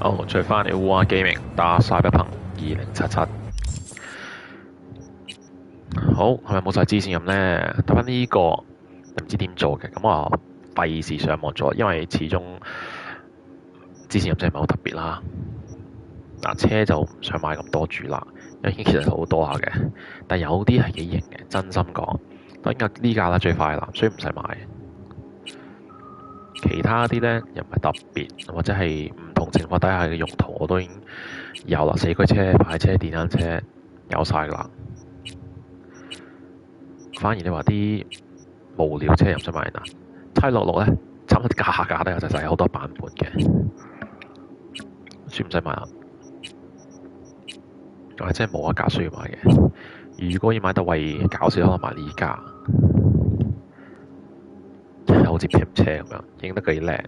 哦，再翻嚟烏鴉 Gaming 打 Cyberpunk 2077。好，係咪冇晒支線任呢？得翻呢個，唔知點做嘅。咁我費事上網做，因為始終支線任真係唔係好特別啦。嗱，車就唔想買咁多住啦，因為其實好多下嘅，但有啲係幾型嘅，真心講。當然呢架啦最快啦，所以唔使買。其他啲呢，又唔係特別，或者係唔同情況底下嘅用途我都已經有啦。四驅車、牌車、電單車有晒啦。反而你話啲無聊車又唔使買嗱，766呢，差唔多架都有就係好多版本嘅，算唔使買啦。或者冇一架需要買嘅。如果要買得為搞笑，可能買呢架，好似 Pimp 車咁樣，影得幾靚。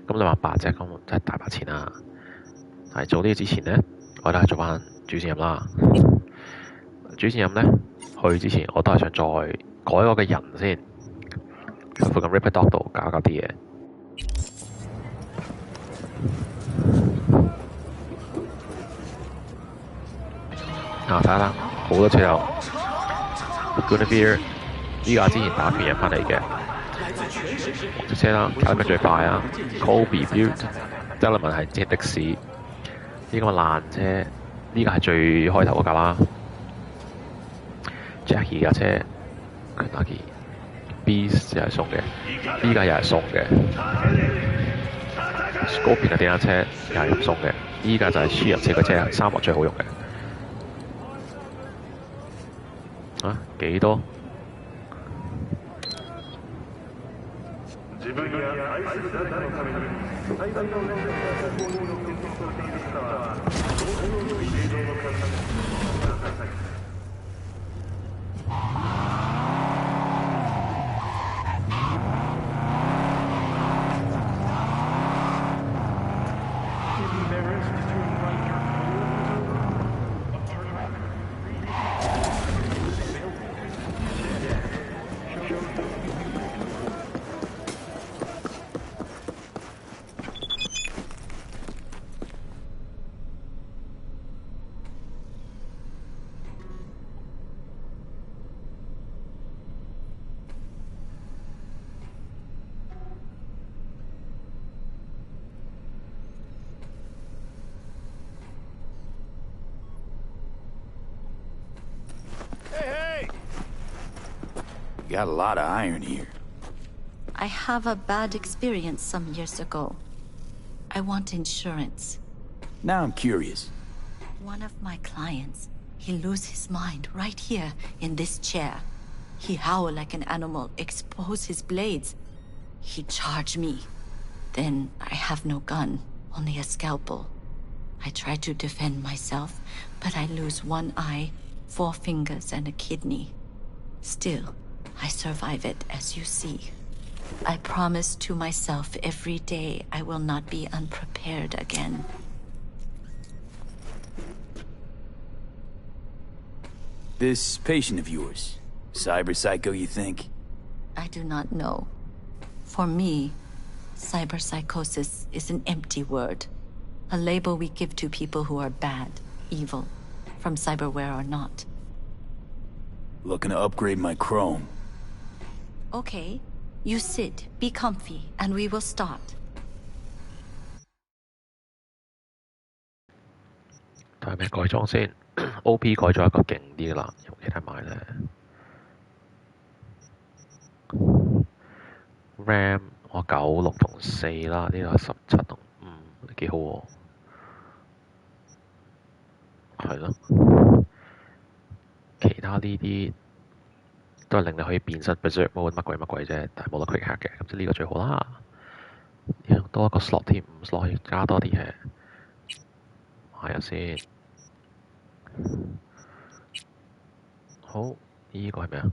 咁你話8隻咁真係大把錢啦。係做呢個之前呢，我都係做翻主線任啦。主線任呢，去之前我都係想再改我嘅人先，附近 Ripper Dog 度搞啲嘢。睇下啦，好多車友 Good Beer 呢架之前打拳贏翻嚟嘅黃色車啦，搞得最快啊 Kobe Build，Element 係即係的士，呢個爛車，呢個係最開頭嗰架啦。Jackie 架車 Kentucky Beast 又係送嘅，呢架又係送嘅。Scorpion 嘅電單車又係送嘅，呢架就係輸入車嘅車，沙漠最好用嘅。啊，幾多？You got a lot of iron here. I have a bad experience some years ago. I want insurance. Now I'm curious. One of my clients, he lose his mind right here in this chair. He howl like an animal, expose his blades. He charge me. Then I have no gun, only a scalpel. I try to defend myself, but I lose one eye, 4 fingers, and a kidney. Still, I survive it, as you see. I promise to myself every day I will not be unprepared again. This patient of yours, cyberpsycho, you think? I do not know. For me, cyberpsychosis is an empty word. A label we give to people who are bad, evil, from cyberware or not. Looking to upgrade my chrome. Okay, you sit, be comfy, and we will start. 睇下咩改裝先？OP 改咗一個勁啲啦，有冇其他買呢 RAM 我96同4啦，呢個17同5，幾好喎。係咯，其他呢啲都係令你可以變身 Berserk Mode 乜鬼啫，但係冇得 Quick Hack 嘅，咁即係呢個最好啦。多一個 slot 添，5 slot 可以加多啲嘢。買下先。好，呢個係咩啊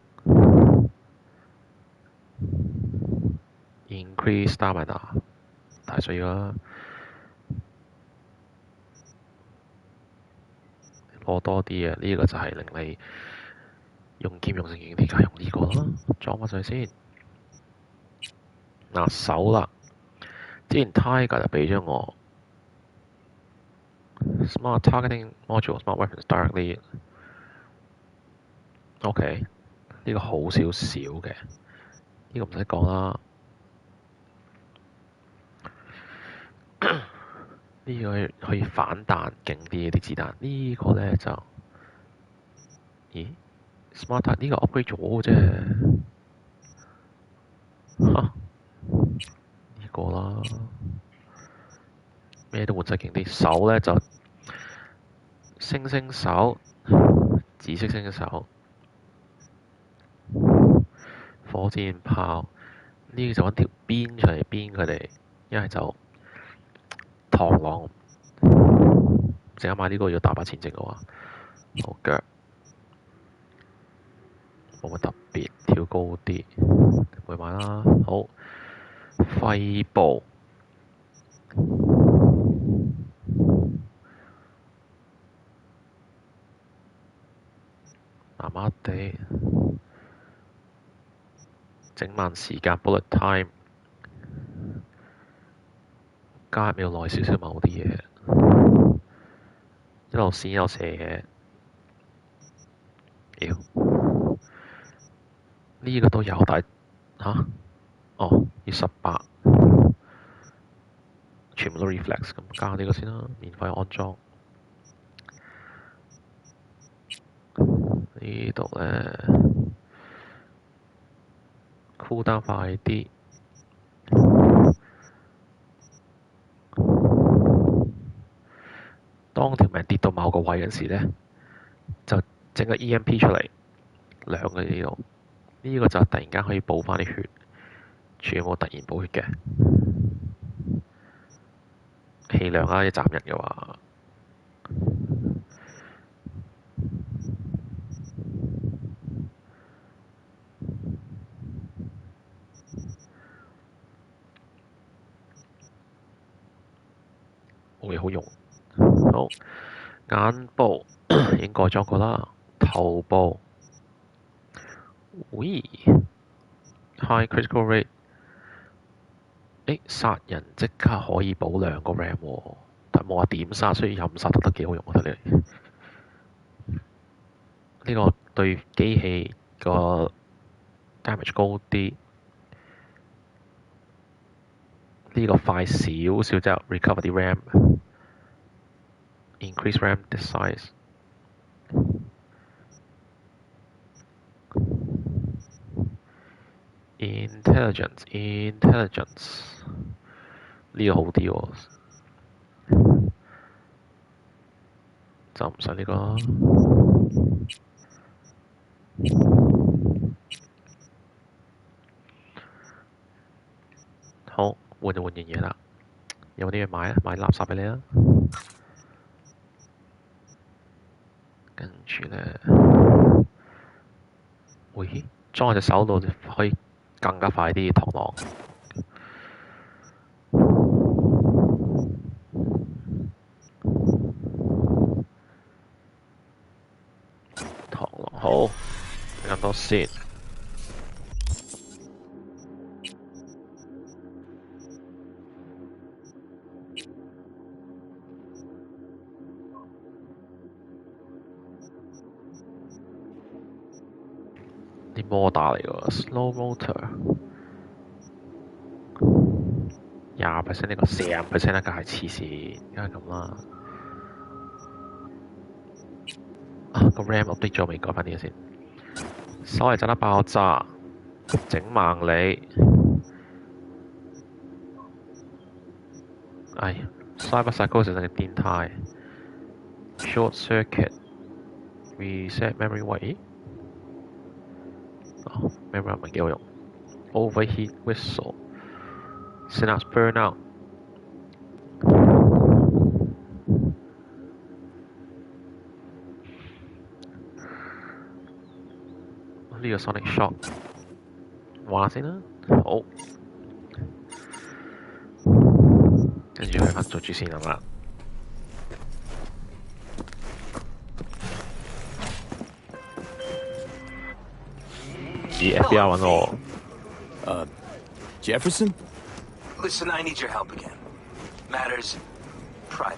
？Increase stamina， 大需要啦。攞多啲啊！呢個就係令你用劍用成勁啲，梗係用呢個啦。裝翻上先。嗱手啦，之前 Tiger 就俾咗我 Smart targeting module, smart weapons directly。OK， 呢個好少少嘅，呢個唔使講啦。呢個可以反彈勁啲啲子彈，呢個咧就，咦 ？Smart 呢個 upgrade 咗啫，呢個啦，咩都換晒勁啲，手咧就星星手，紫色星手，火箭炮，呢個就揾條鞭出嚟鞭佢哋，一係就螳螂。陣間買呢個要大把錢剩嘅話，好腳冇乜特別，跳高啲，唔會買啦。好，肺部麻麻地，整慢時間 bullet time， 加入要耐少少某啲嘢，一路閃一路射嘅。妖，呢個都有，但係嚇，哦，要18，全部都 reflex， 咁加呢個先啦，免費安裝。呢度咧 cooldown 快啲，當條命跌到某個位嗰時咧，就整個 EMP 出嚟，兩個呢度，呢個就突然間可以補翻啲血，全部突然補血嘅，氣量啦，一斬人嘅話。冇嘢好用。好，眼部已經改裝過啦，頭部，喂 ，high critical rate， 殺人即刻可以補2個 RAM 喎，但冇話點殺，所以任殺都得幾好用，我覺得你。呢個對機器個 damage 高啲，呢個快少少啫 ，recover 啲 RAM。Increase RAM size。Intelligence 呢個好啲喎，就唔使呢個。好，換就換件嘢啦。有冇啲嘢買啊？買垃圾俾你啊！跟住咧，喂，裝喺隻手度就可以更加快啲螳螂。螳螂好，咁多先。啲摩打嚟㗎 ，slow motor， 20% 呢個45%呢個係黐線，梗係咁啦。個 RAM update 咗未？改翻啲嘢先。手係真得爆炸，整盲你。Cyberpunk 成個電態 ，short circuit，reset memory 位。memory 唔係幾好用。overheat whistle，synapse burnout。呢個 Sonic Shock 玩下先啦，好，跟住去翻做主線人啦。咦 ，FBI 揾我。Jefferson? Listen, I need your help again. Matters private.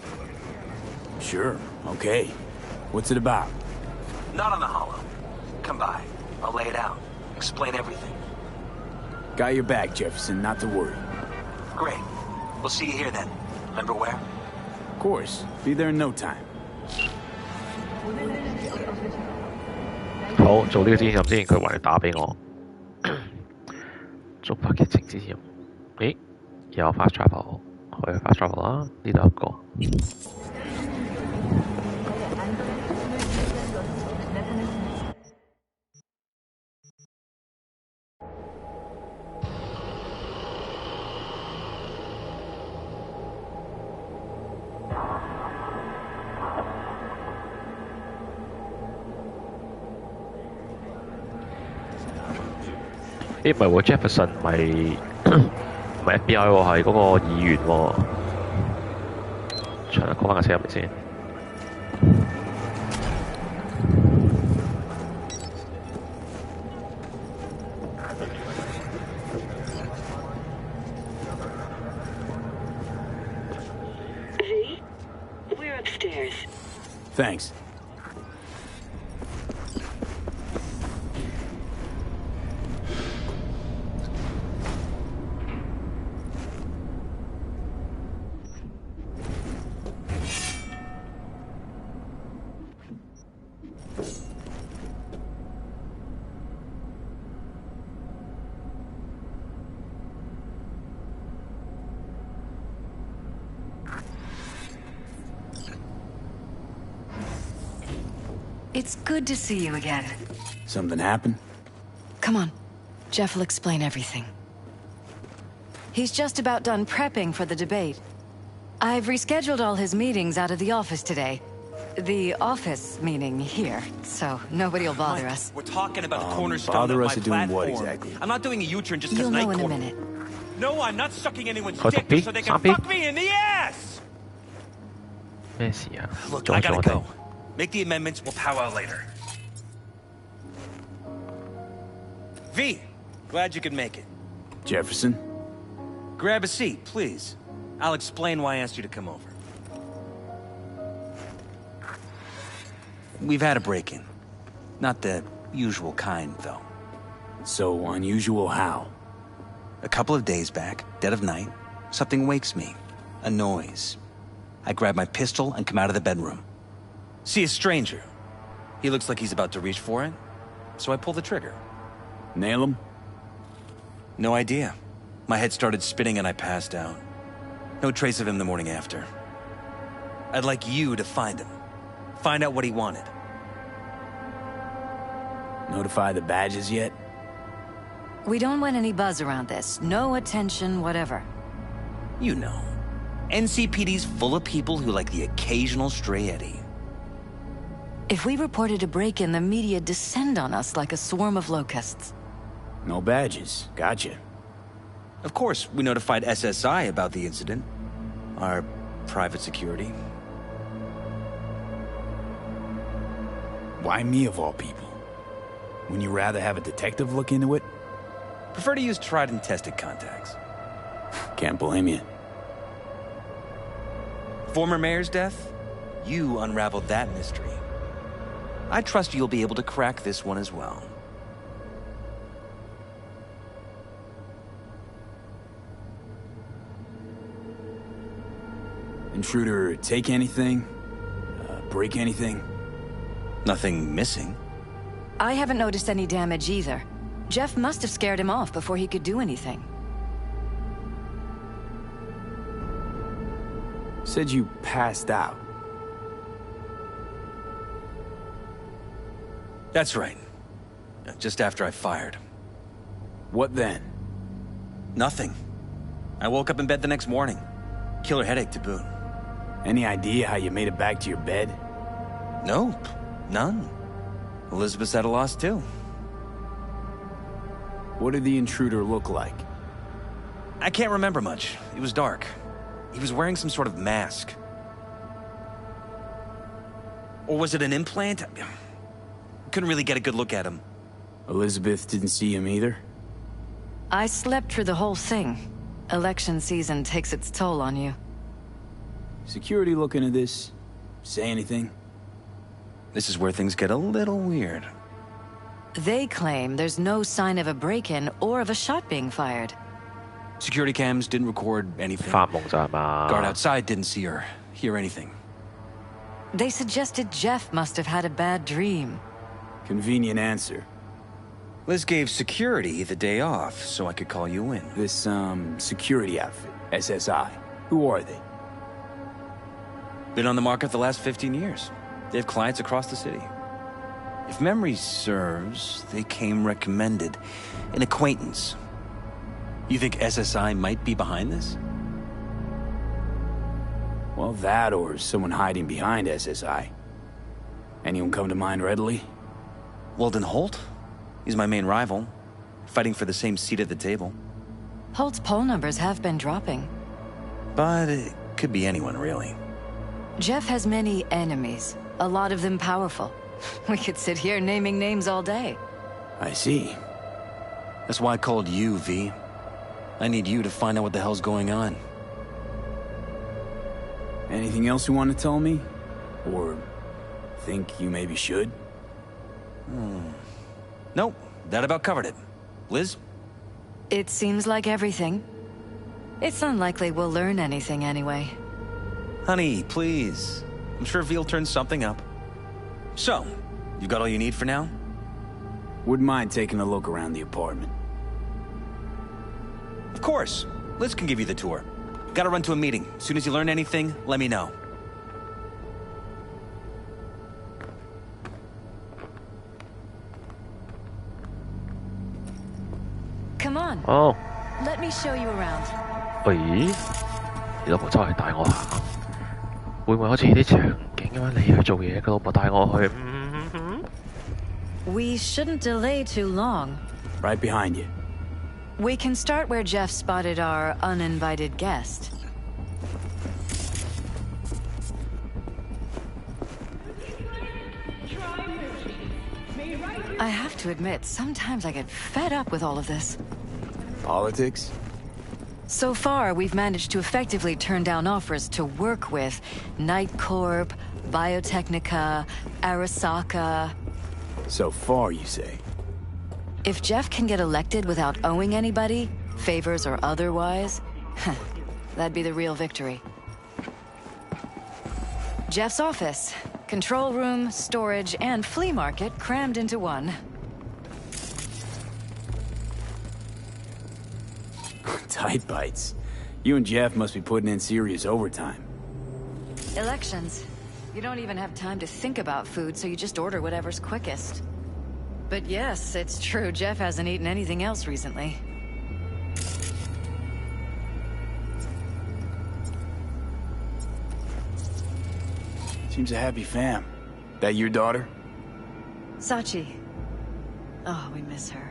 Sure, okay. What's it about? Not on the hollow. Come by. I'll lay it out. Explain everything. Got your back, Jefferson, not to worry. Great. We'll see you here then. Remember where? Of course. Be there in no time. 好，做呢個支線任先，佢話你打俾我。觸發劇情支線，咦？有 fast travel， 去 fast travel 啦，呢度有一個。咦，唔係喎 ，Jefferson 唔係 FBI 喎，係嗰個議員喎。長講翻架車入嚟先。V, we're upstairs. Thanks. It's good to see you again. Something happened? Come on. Jeff will explain everything. He's just about done prepping for the debate. I've rescheduled all his meetings out of the office today. The office meaning here, so nobody will bother us. We're talking about the cornerstone bother of us my to doing what platform. exactly? I'm not doing a U-turn just because You'll night know in a court. minute. No, I'm not sucking anyone's Cut dick the just so they can beat, fuck me in the ass! 咩事啊？ Look, 阻 I 住 gotta 我哋 go. Make the amendments, we'll powwow later. V, glad you could make it. Jefferson? Grab a seat, please. I'll explain why I asked you to come over. We've had a break-in. Not the usual kind, though. So unusual how? A couple of days back, dead of night, something wakes me. A noise. I grab my pistol and come out of the bedroom. See a stranger. He looks like he's about to reach for it, so I pull the trigger. Nail him? No idea. My head started spinning and I passed out. No trace of him the morning after. I'd like you to find him. Find out what he wanted. Notify the badges yet? We don't want any buzz around this. No attention, whatever. You know. NCPD's full of people who like the occasional stray eddy. If we reported a break-in, the media descend on us like a swarm of locusts. No badges. Gotcha. Of course, we notified SSI about the incident. Our private security. Why me of all people? Wouldn't you rather have a detective look into it? Prefer to use tried and tested contacts. Can't blame you. Former mayor's death? You unraveled that mystery. I trust you'll be able to crack this one as well. Intruder take anything? Break anything? Nothing missing. I haven't noticed any damage either. Jeff must have scared him off before he could do anything. Said you passed out. That's right. Just after I fired. What then? Nothing. I woke up in bed the next morning. Killer headache to boot. Any idea how you made it back to your bed? Nope. None. Elizabeth's at a loss too. What did the intruder look like? I can't remember much. It was dark. He was wearing some sort of mask. Or was it an implant? Couldn't really get a good look at him. Elizabeth didn't see him either? I slept through the whole thing. Election season takes its toll on you. Security look into this? say anything? This is where things get a little weird. They claim there's no sign of a break-in or of a shot being fired. Security cams didn't record anything. 發夢咋係嘛？ Guard outside didn't see or hear anything. They suggested Jeff must have had a bad dream. Convenient answer. Liz gave security the day off so I could call you in. This, security outfit, SSI. Who are they? Been on the market the last 15 years. They have clients across the city. If memory serves, they came recommended. An acquaintance. You think SSI might be behind this? Well, that or someone hiding behind SSI. Anyone come to mind readily? Weldon Holt? He's my main rival. Fighting for the same seat at the table. Holt's poll numbers have been dropping. But it could be anyone, really. Jeff has many enemies, a lot of them powerful. We could sit here naming names all day. I see. That's why I called you, V. I need you to find out what the hell's going on. Anything else you want to tell me? Or think you maybe should? Nope, that about covered it. Liz? It seems like everything. It's unlikely we'll learn anything anyway. Honey, please. I'm sure V'll turn something up. So, you got all you need for now? Wouldn't mind taking a look around the apartment. Of course. Liz can give you the tour. Gotta run to a meeting. As soon as you learn anything, let me know. Come on. 哦， Let me show you around. 咦，你老婆周圍帶我行，會唔會好似啲場景咁樣？你去做嘢，佢老婆帶我去。We shouldn't delay too long. Right behind you. We can start where Jeff spotted our uninvited guest. I have to admit, sometimes I get fed up with all of this. Politics? So far, we've managed to effectively turn down offers to work with Night Corp, Biotechnica, Arasaka. So far, you say? If Jeff can get elected without owing anybody, favors or otherwise, that'd be the real victory. Jeff's office. Control room, storage, and flea market crammed into one. Tight bites. You and Jeff must be putting in serious overtime. Elections. You don't even have time to think about food, so you just order whatever's quickest. But yes, it's true, Jeff hasn't eaten anything else recently. Seems a happy fam. That your daughter? Sachi. Oh, we miss her.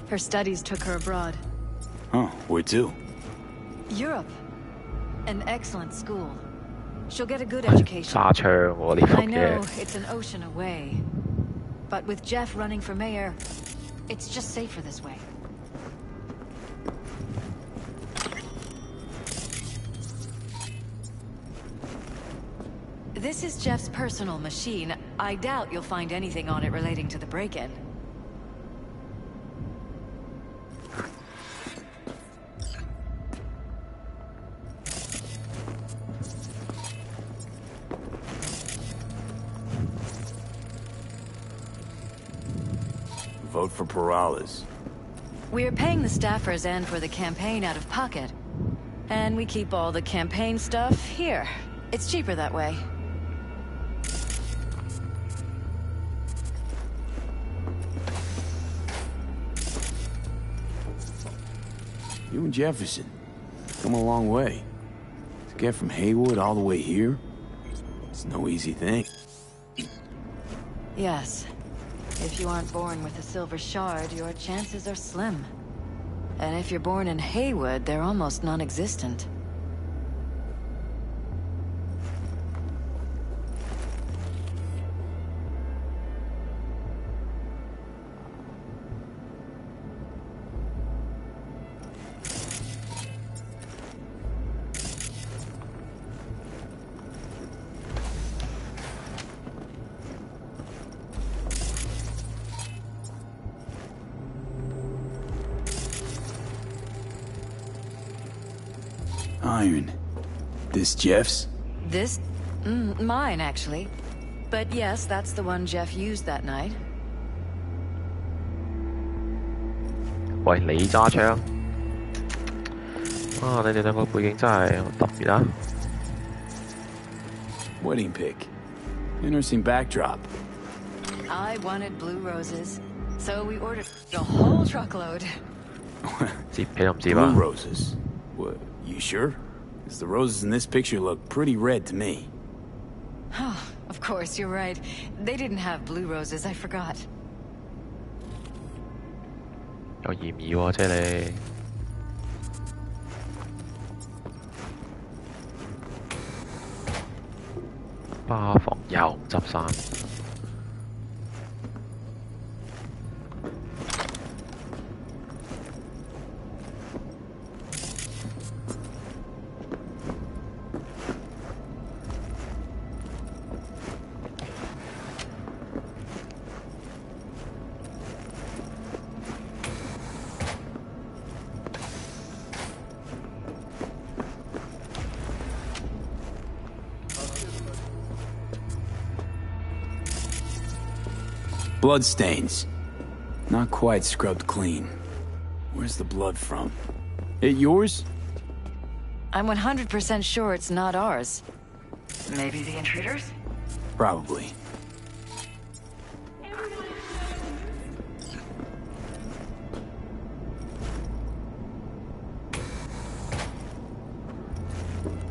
Her studies took her abroad. Huh, where to? Europe. An excellent school. She'll get a good education. 沙槍喎呢幅 I know, 嘢。 it's an ocean away. But with Jeff running for mayor, it's just safer this way. This is Jeff's personal machine. I doubt you'll find anything on it relating to the break-in. Vote for Perales. We're paying the staffers and for the campaign out of pocket. And we keep all the campaign stuff here. It's cheaper that way. You and Jefferson. Come a long way. To get from Haywood all the way here, it's no easy thing. Yes. If you aren't born with a silver shard, your chances are slim. And if you're born in Haywood, they're almost non-existent. Iron. This Jeff's? This? Mine, actually. But yes, that's the one Jeff used that night. 喂，你揸槍啊！你哋兩個背景真係特別啊！ Wedding pic. Interesting backdrop. I wanted blue roses, so we ordered a whole truckload. 接皮都唔接 Blue 啊！ roses. What, you sure? Because the roses in this picture look pretty red to me. Oh, of course, you're right. They didn't have blue roses, I forgot. 有嫌疑喎，即係你。巴房又執衫。Blood stains. Not quite scrubbed clean. Where's the blood from? It yours? I'm 100% sure it's not ours. Maybe the intruders? Probably.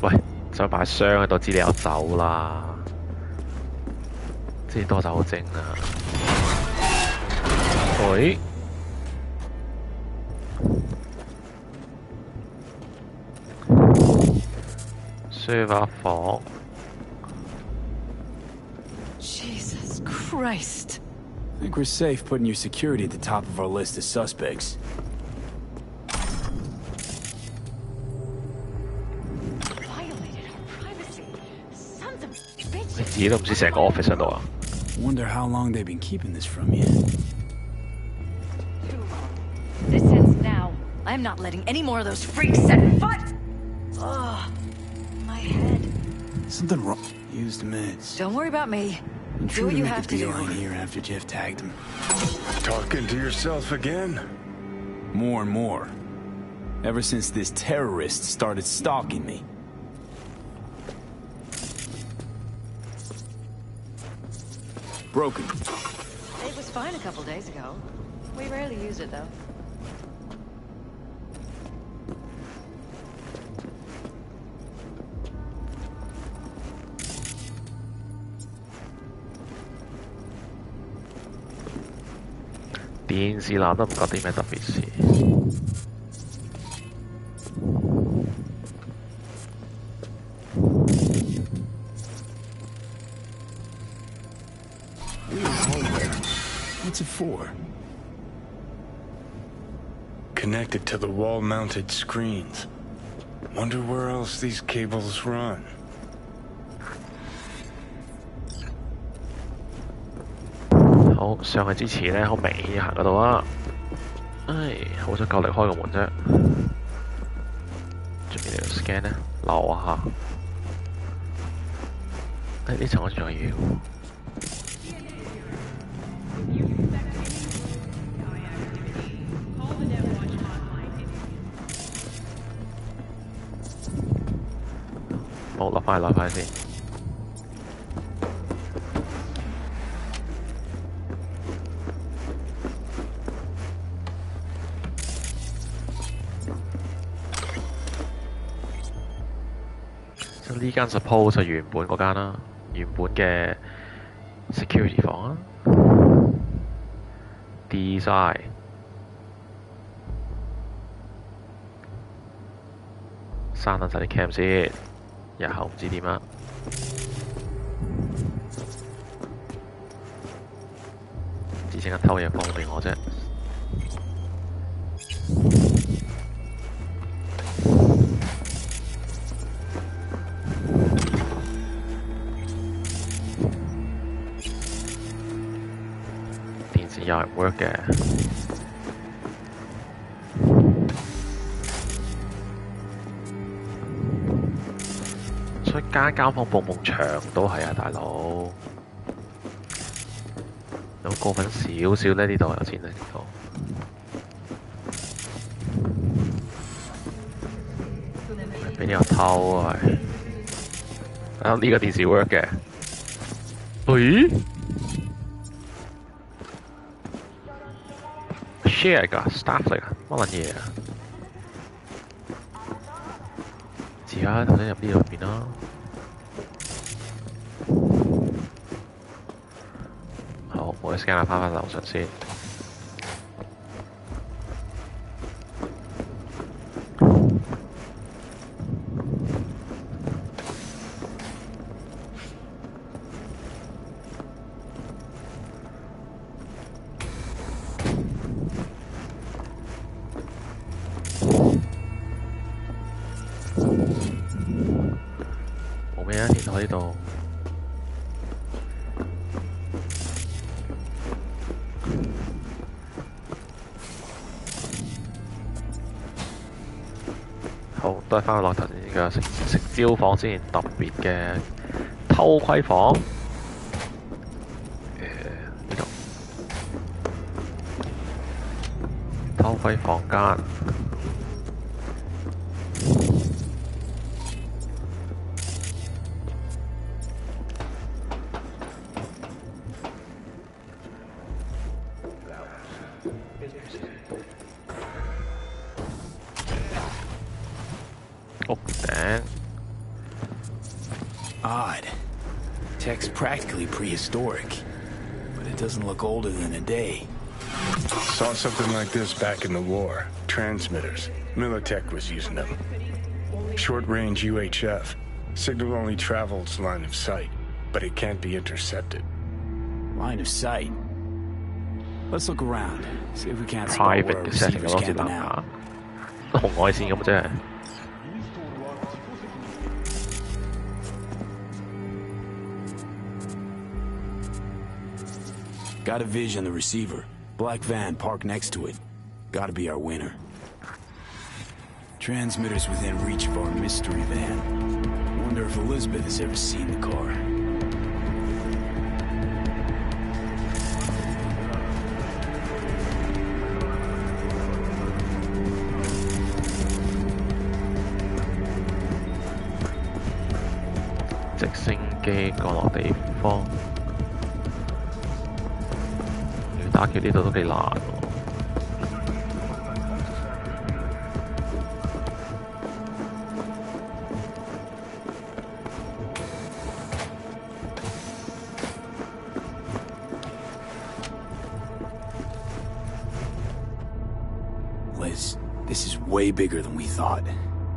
「喂，就擺箱喺度，知你有酒啦，知多酒精啊！喂，書房房。 Jesus Christ. I think we're safe putting your security at the top of our list of suspects. Violated our privacy. Sons of 你 bitches. 自己都唔知成個 office 喺度啊！ Wonder how long they've been keeping this from you. Too long. This ends now. I'm not letting any more of those freaks set foot. Ugh. My head. Something wrong. Used meds. Don't worry about me. Do Intruder what you made have the to do. beeline here after Jeff tagged him. Talking to yourself again? More and more. Ever since this terrorist started stalking me. Broken. It was fine a couple days ago. We rarely use it, though. "電視鬧都唔覺啲咩特別事。 What's it for? Connected to the wall-mounted screens. Wonder where else these cables run. 好，上去之前呢，好明顯行嗰度啊！唉，好想夠力開個門啫。仲要條 scan 呢？留下。唉，呢層我仲有嘢喎。 好，落翻先。呢間 suppose 就原本嗰間啦，原本嘅 security 房啊。design 刪撚晒啲 cam 先。 日後唔知點啊！只整緊偷嘢方便我啫。電視又係唔 work 嘅。 What's 出間間房埲埲牆都係啊，大佬。有過分少少咧？呢度有錢啊！呢度。俾呢個偷啊！啊，呢個電視 work 嘅。咦 ？share 㗎 staff 嚟㗎，乜撚嘢啊？試下頭先入呢度邊啦。好，我 scan 下翻樓上先。冇咩啊，天台呢度。好，都係翻去落頭先嘅食蕉房先，特別嘅偷窺房。呢度偷窺房間。屋頂。Odd. Tech's practically prehistoric, but it doesn't look older than a day. Saw something like this back in the war. Transmitters. Militech was using them. Short-range UHF. Signal only travels line of sight, but it can't be intercepted. Line of sight. Let's look around. See if we can't spot where private our setting receiver's 好似 camping 藍 out. 牙紅外線咁啫。Got a vision the receiver. Black van parked next to it. Gotta be our winner. Transmitters within reach of our mystery van. Wonder if Elizabeth has ever seen the car.直升機降落地方，要打劫呢度都幾難喎。Liz, this is way bigger than we thought.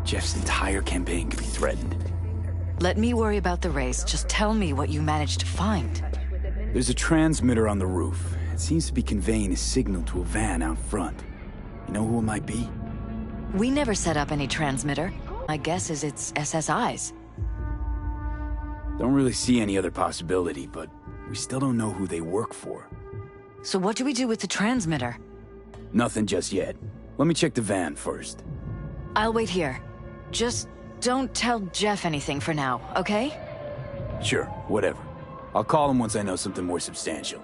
Jeff's entire campaign could be threatened. Let me worry about the race. Just tell me what you managed to find. There's a transmitter on the roof. It seems to be conveying a signal to a van out front. You know who it might be? We never set up any transmitter. My guess is it's SSI's. Don't really see any other possibility, but we still don't know who they work for. So what do we do with the transmitter? Nothing just yet. Let me check the van first. I'll wait here. Just don't tell Jeff anything for now, okay? Sure, whatever. I'll call him once I know something more substantial.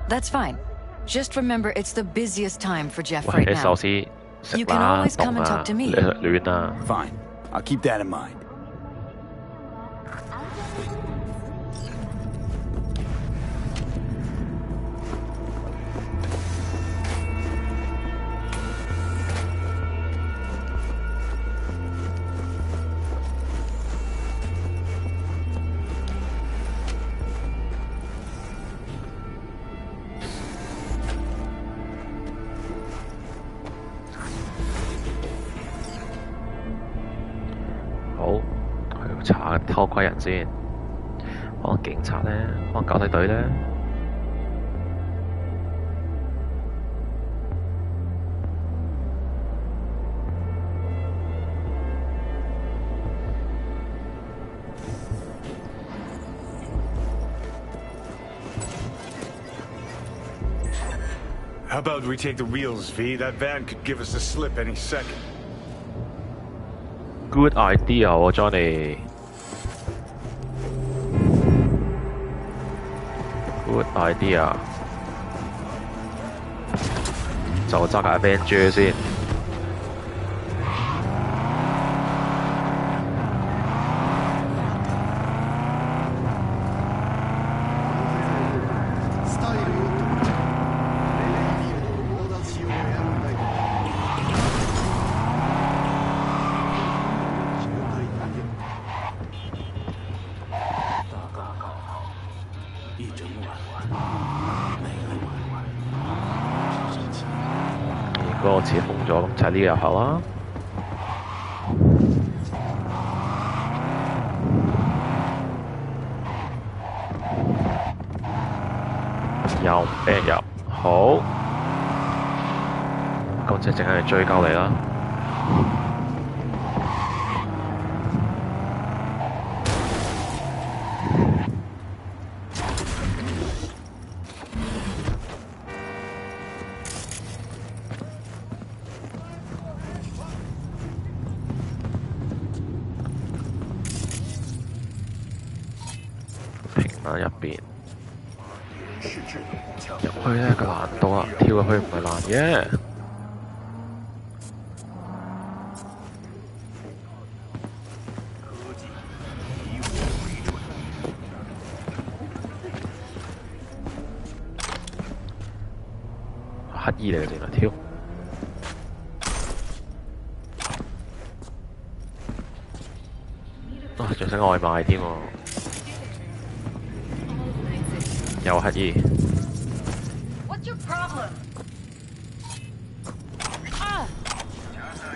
That's fine. Just remember it's the busiest time for Jeff 喂， right 啲壽 now. 司食 You can 啦， always come 凍 and 啊， talk to me. 暖啊。Fine. I'll keep that in mind.查偷窺人先，可能警察呢，可能狗仔隊呢。How about we take the wheels, V? That van could give us a slip any second. Good idea 喎，Johnny。Good idea。就揸架 Avenger 先。嗰個似封咗，咁就係呢個入口啦。又唔俾人入，好，咁即係淨係追究你啦。入邊入去呢個難度啊，跳入去唔係難嘅。乞兒嚟嘅，原來跳。啊，仲想外賣添喎。又乞兒。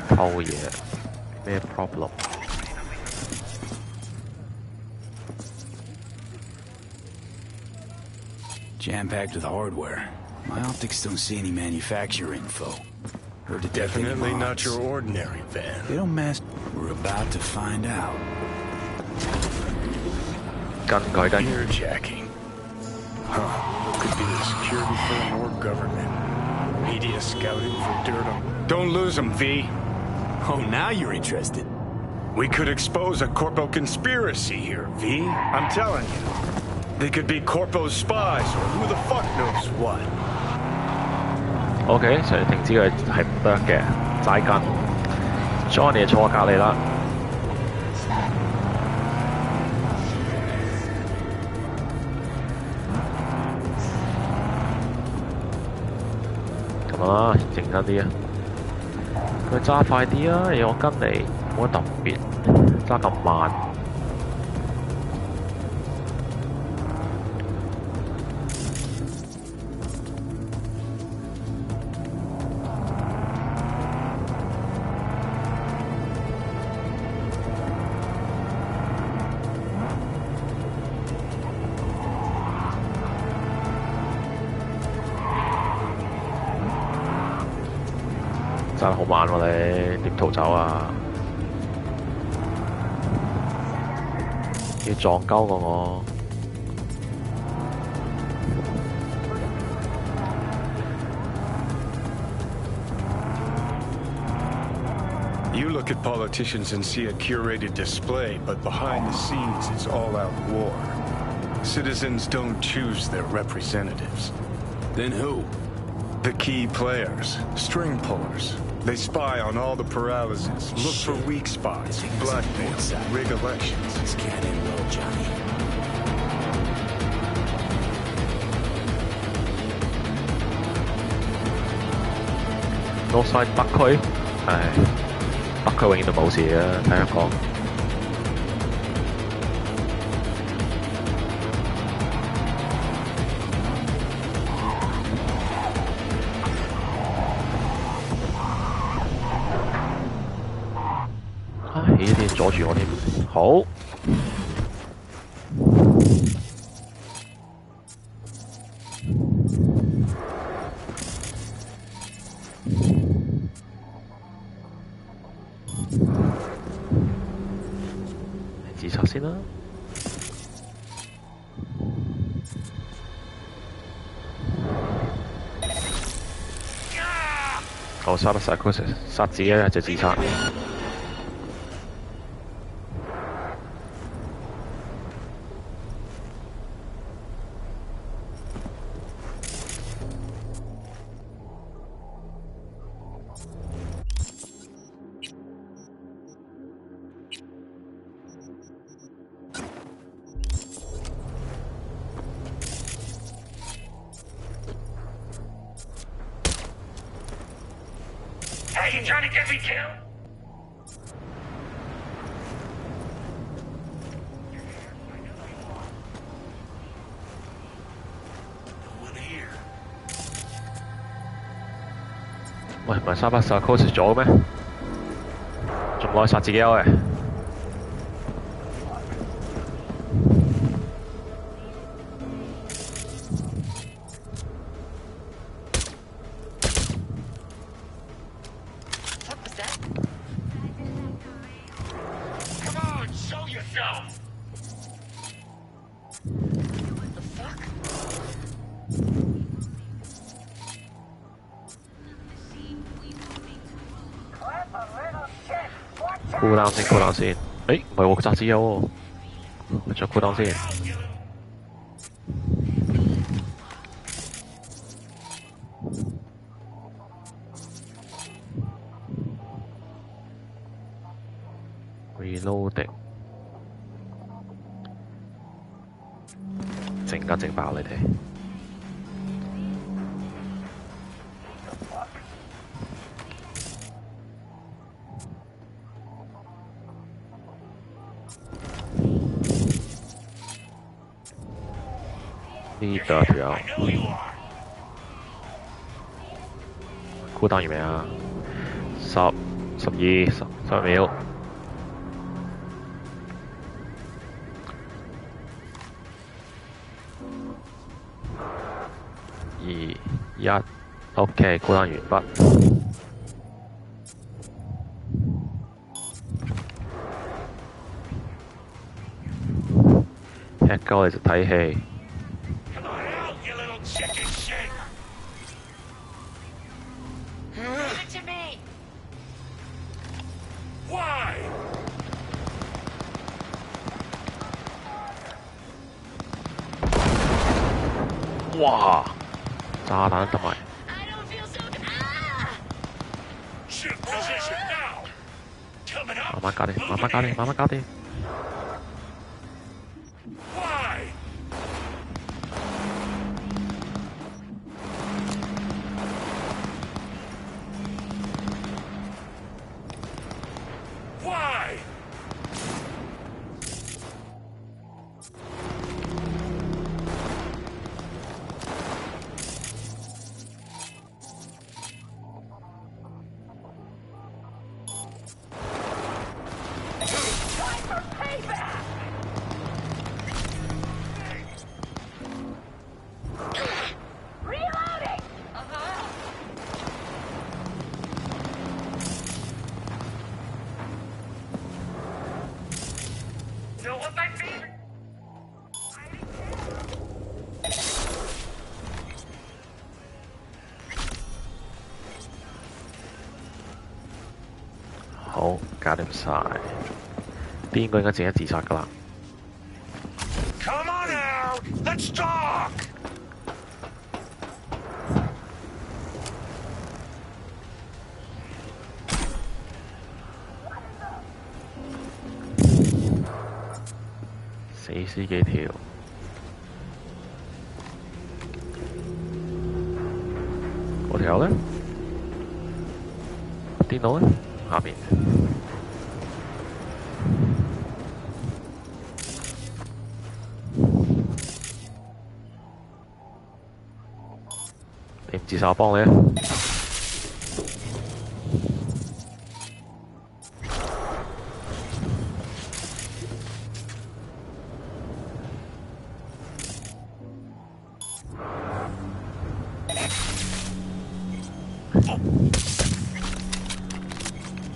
偷嘢咩 problem？ Jam-packed with hardware. My optics don't see any manufacturer info. Heard the Definitely not your ordinary van. They don't mess. We're about to find out. Earjacking. Huh. Could be the security firm or government. Media scouting for dirt on... Don't lose them, V. Oh, now you're interested. We could expose a Corpo conspiracy here, V. I'm telling you. They could be Corpo's spies, or who the fuck knows what. OK， 上停止佢係唔得嘅，齋跟。Johnny 坐我隔離啦。咁啊，認真啲啊！佢揸快啲啊！我跟你冇乜特別，揸咁慢。揸得好慢喎你，點逃走啊？要撞鳩過我。You look at politicians and see a curated display, but behind the scenes it's all-out war. Citizens don't choose their representatives. Then who? The key players, string pullers. They spy on all the paralyses, look for weak spots, blackmail, rig elections. This can't end well, Johnny. North side 北區，唉，北區永遠都冇事嘅，睇香港。呢啲阻住我添，好。自殺先啦。我殺得晒佢，殺自己一隻自殺。trying to get me killed? No one here. 喂，唔係沙巴薩 close 咗嘅咩？仲攞去殺自己嘅？cool down 先，cool down 先。誒，唔係喎，炸子有喎，你着 cool down 先。reloading， 整爆你哋。呢度條友，cool down 完未啊？10、12、10秒。2、1 ，OK，cool down 完畢。踢鳩你就睇戲。哇！炸彈同埋，慢慢搞掂，慢慢搞掂，慢慢搞掂。好，搞掂晒。邊個應該自己自殺㗎啦？Come on out, let's talk. 死屍幾條？嗰條呢？電腦呢？下邊。你唔自殺我幫你啊！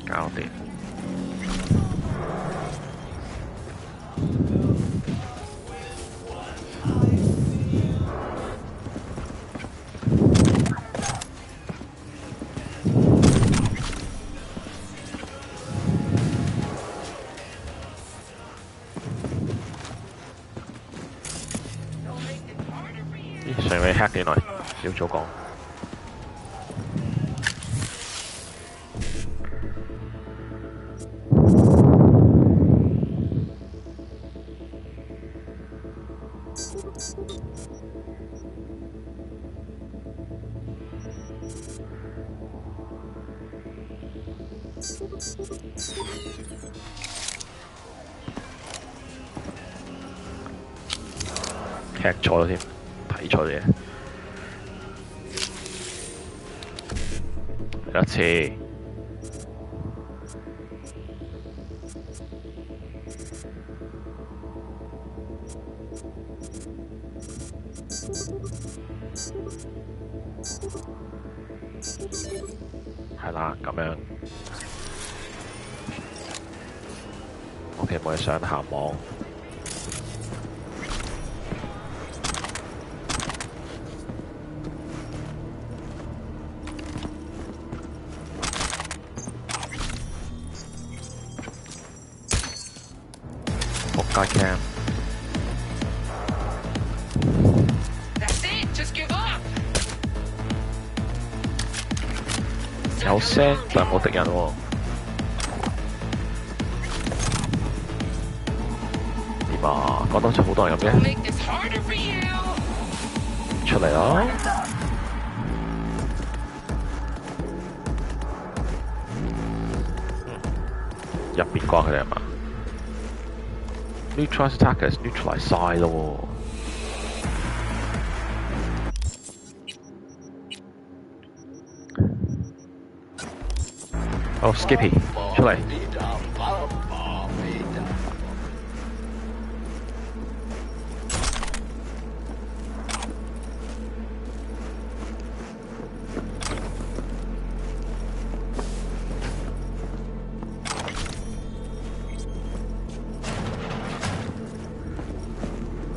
搞掂。咦，上尾 hack 幾耐？少早講。踢錯咗添，睇錯嘢。嚟一次。係啦，咁樣。OK， 冇嘢上下網。仆街 cam。有聲，但冇敵人喎。點啊？講到好似好多人咁嘅。出嚟啦！入邊關佢哋係嘛 ？Neutralize attackers neutralize 晒咯喎。哦 ，Skippy 出嚟。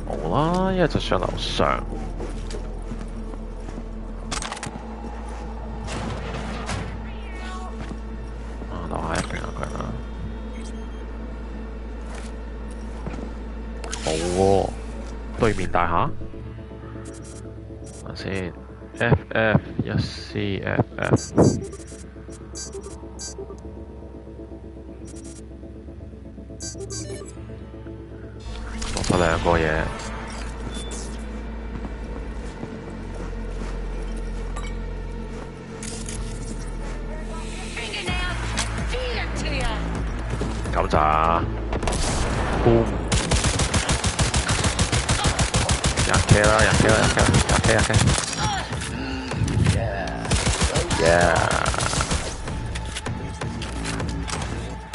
好啦，一係就上樓上。對面大廈，睇先 ，FF 1CFF，攞咗兩個嘢。九咋 ，boom。入 K 啦，入 K 啦，入 K， 入 K， 入 K。Yeah，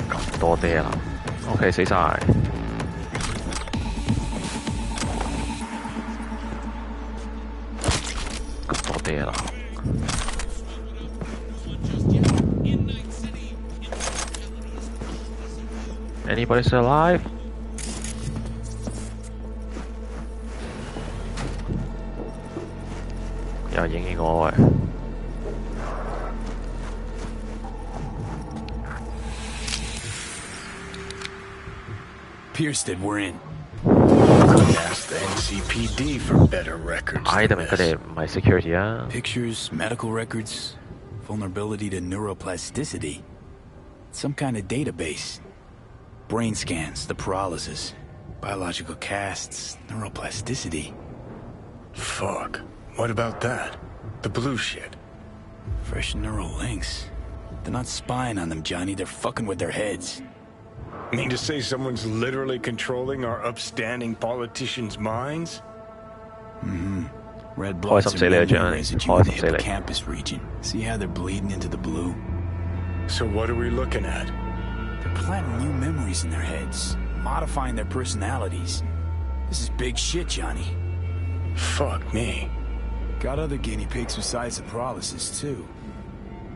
咁多爹啦 ，OK 死晒。咁多爹啦。Anybody still alive？又影我喂。Pierstead, we're in. Couldn't ask the NCPD for better records. 佢哋唔係 security 啊。Pictures, medical records, vulnerability to neuroplasticity. Some kind of database. Brain scans, the paralysis, biological casts, neuroplasticity. Fuck. What about that? The blue shit. Fresh neural links. They're not spying on them, Johnny. They're fucking with their heads. Mean to say someone's literally controlling our upstanding politicians' minds? Mm-hmm. Red blood some memories that you in the hippocampus region. See how they're bleeding into the blue? So what are we looking at? They're planting new memories in their heads, modifying their personalities. This is big shit, Johnny. Fuck me. Got other guinea pigs besides the paralysis, too.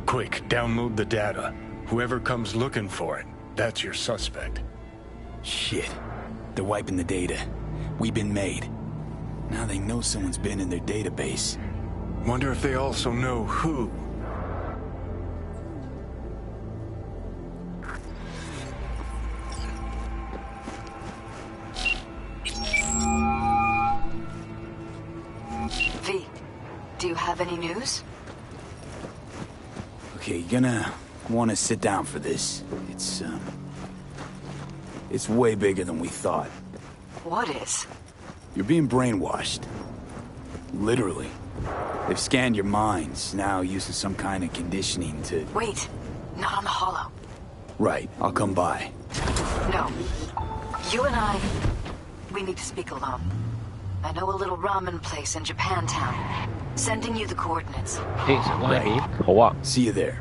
Quick, download the data. Whoever comes looking for it, that's your suspect. Shit. They're wiping the data. We've been made. Now they know someone's been in their database. Wonder if they also know who. V, do you have any news? Okay, you're gonna want to sit down for this. It's way bigger than we thought. What is? You're being brainwashed. Literally. They've scanned your minds, now using some kind of conditioning to... Wait, not on the hollow. Right, I'll come by. No. You and I, we need to speak alone. I know a little ramen place in Japantown. Sending you the coordinates. 誒，食拉麵，好啊。See you there.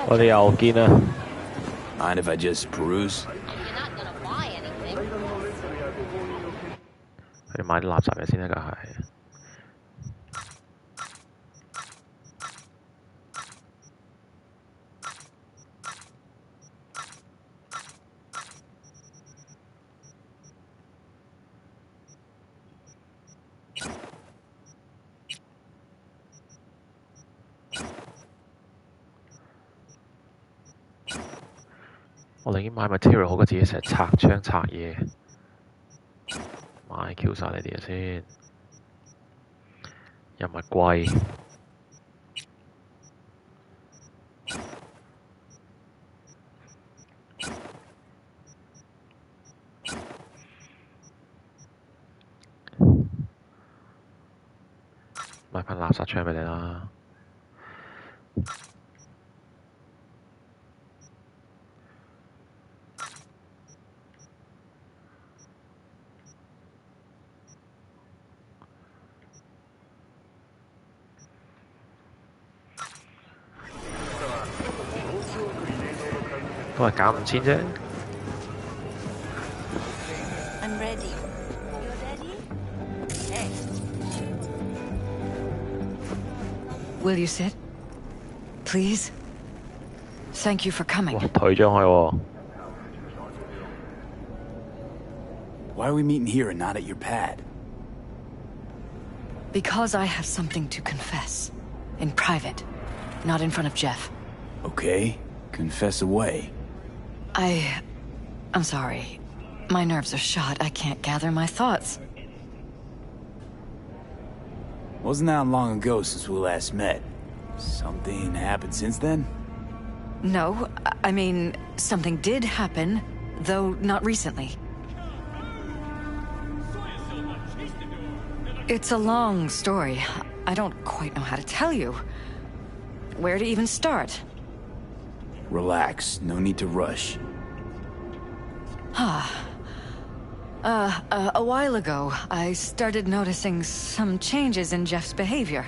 我哋又見啦。Mind if I just peruse? 佢哋買啲垃圾嘢先得㗎係。我寧願買 material 好過自己成日拆槍拆嘢，買 Q 晒呢啲嘢先，又唔係貴。買份垃圾槍俾你啦。都係減5000啫。I'm ready. You're ready? Hey. Will you sit? Please? Thank you for coming. 哇，退咗去喎。Why are we meeting here and not at your pad? Because I have something to confess. In private. Not in front of Jeff. Okay, confess away. I'm sorry. My nerves are shot. I can't gather my thoughts. Wasn't that long ago since we last met? Something happened since then? No, I mean, something did happen, though not recently. It's a long story. I don't quite know how to tell you. Where to even start? Relax, no need to rush. A while ago, I started noticing some changes in Jeff's behavior.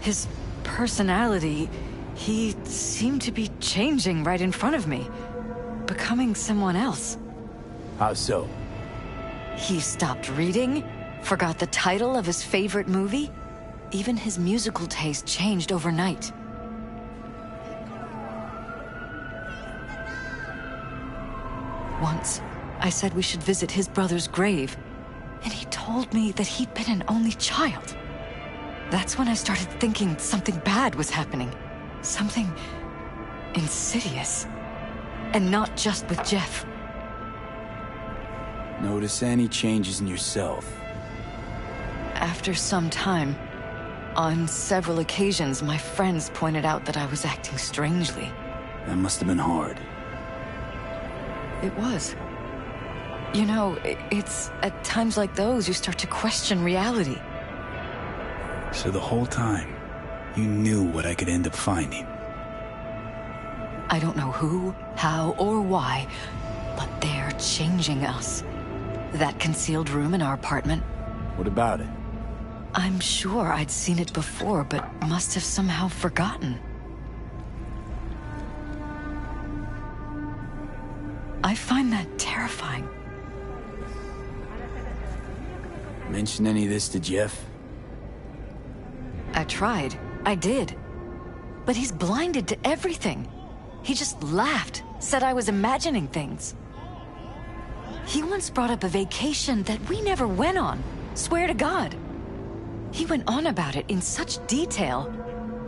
His personality, he seemed to be changing right in front of me, becoming someone else. How so? He stopped reading, forgot the title of his favorite movie. Even his musical taste changed overnight. Once, I said we should visit his brother's grave, and he told me that he'd been an only child. That's when I started thinking something bad was happening. Something insidious. And not just with Jeff. Notice any changes in yourself? After some time, on several occasions, my friends pointed out that I was acting strangely. That must have been hard. It was. You know, it's at times like those you start to question reality. So the whole time, you knew what I could end up finding. I don't know who, how, or why, but they're changing us. That concealed room in our apartment, What about it? I'm sure I'd seen it before, but must have somehow forgotten. I find that terrifying. Mention any of this to Jeff? I tried. I did. But he's blinded to everything. He just laughed, said I was imagining things. He once brought up a vacation that we never went on. Swear to God. He went on about it in such detail.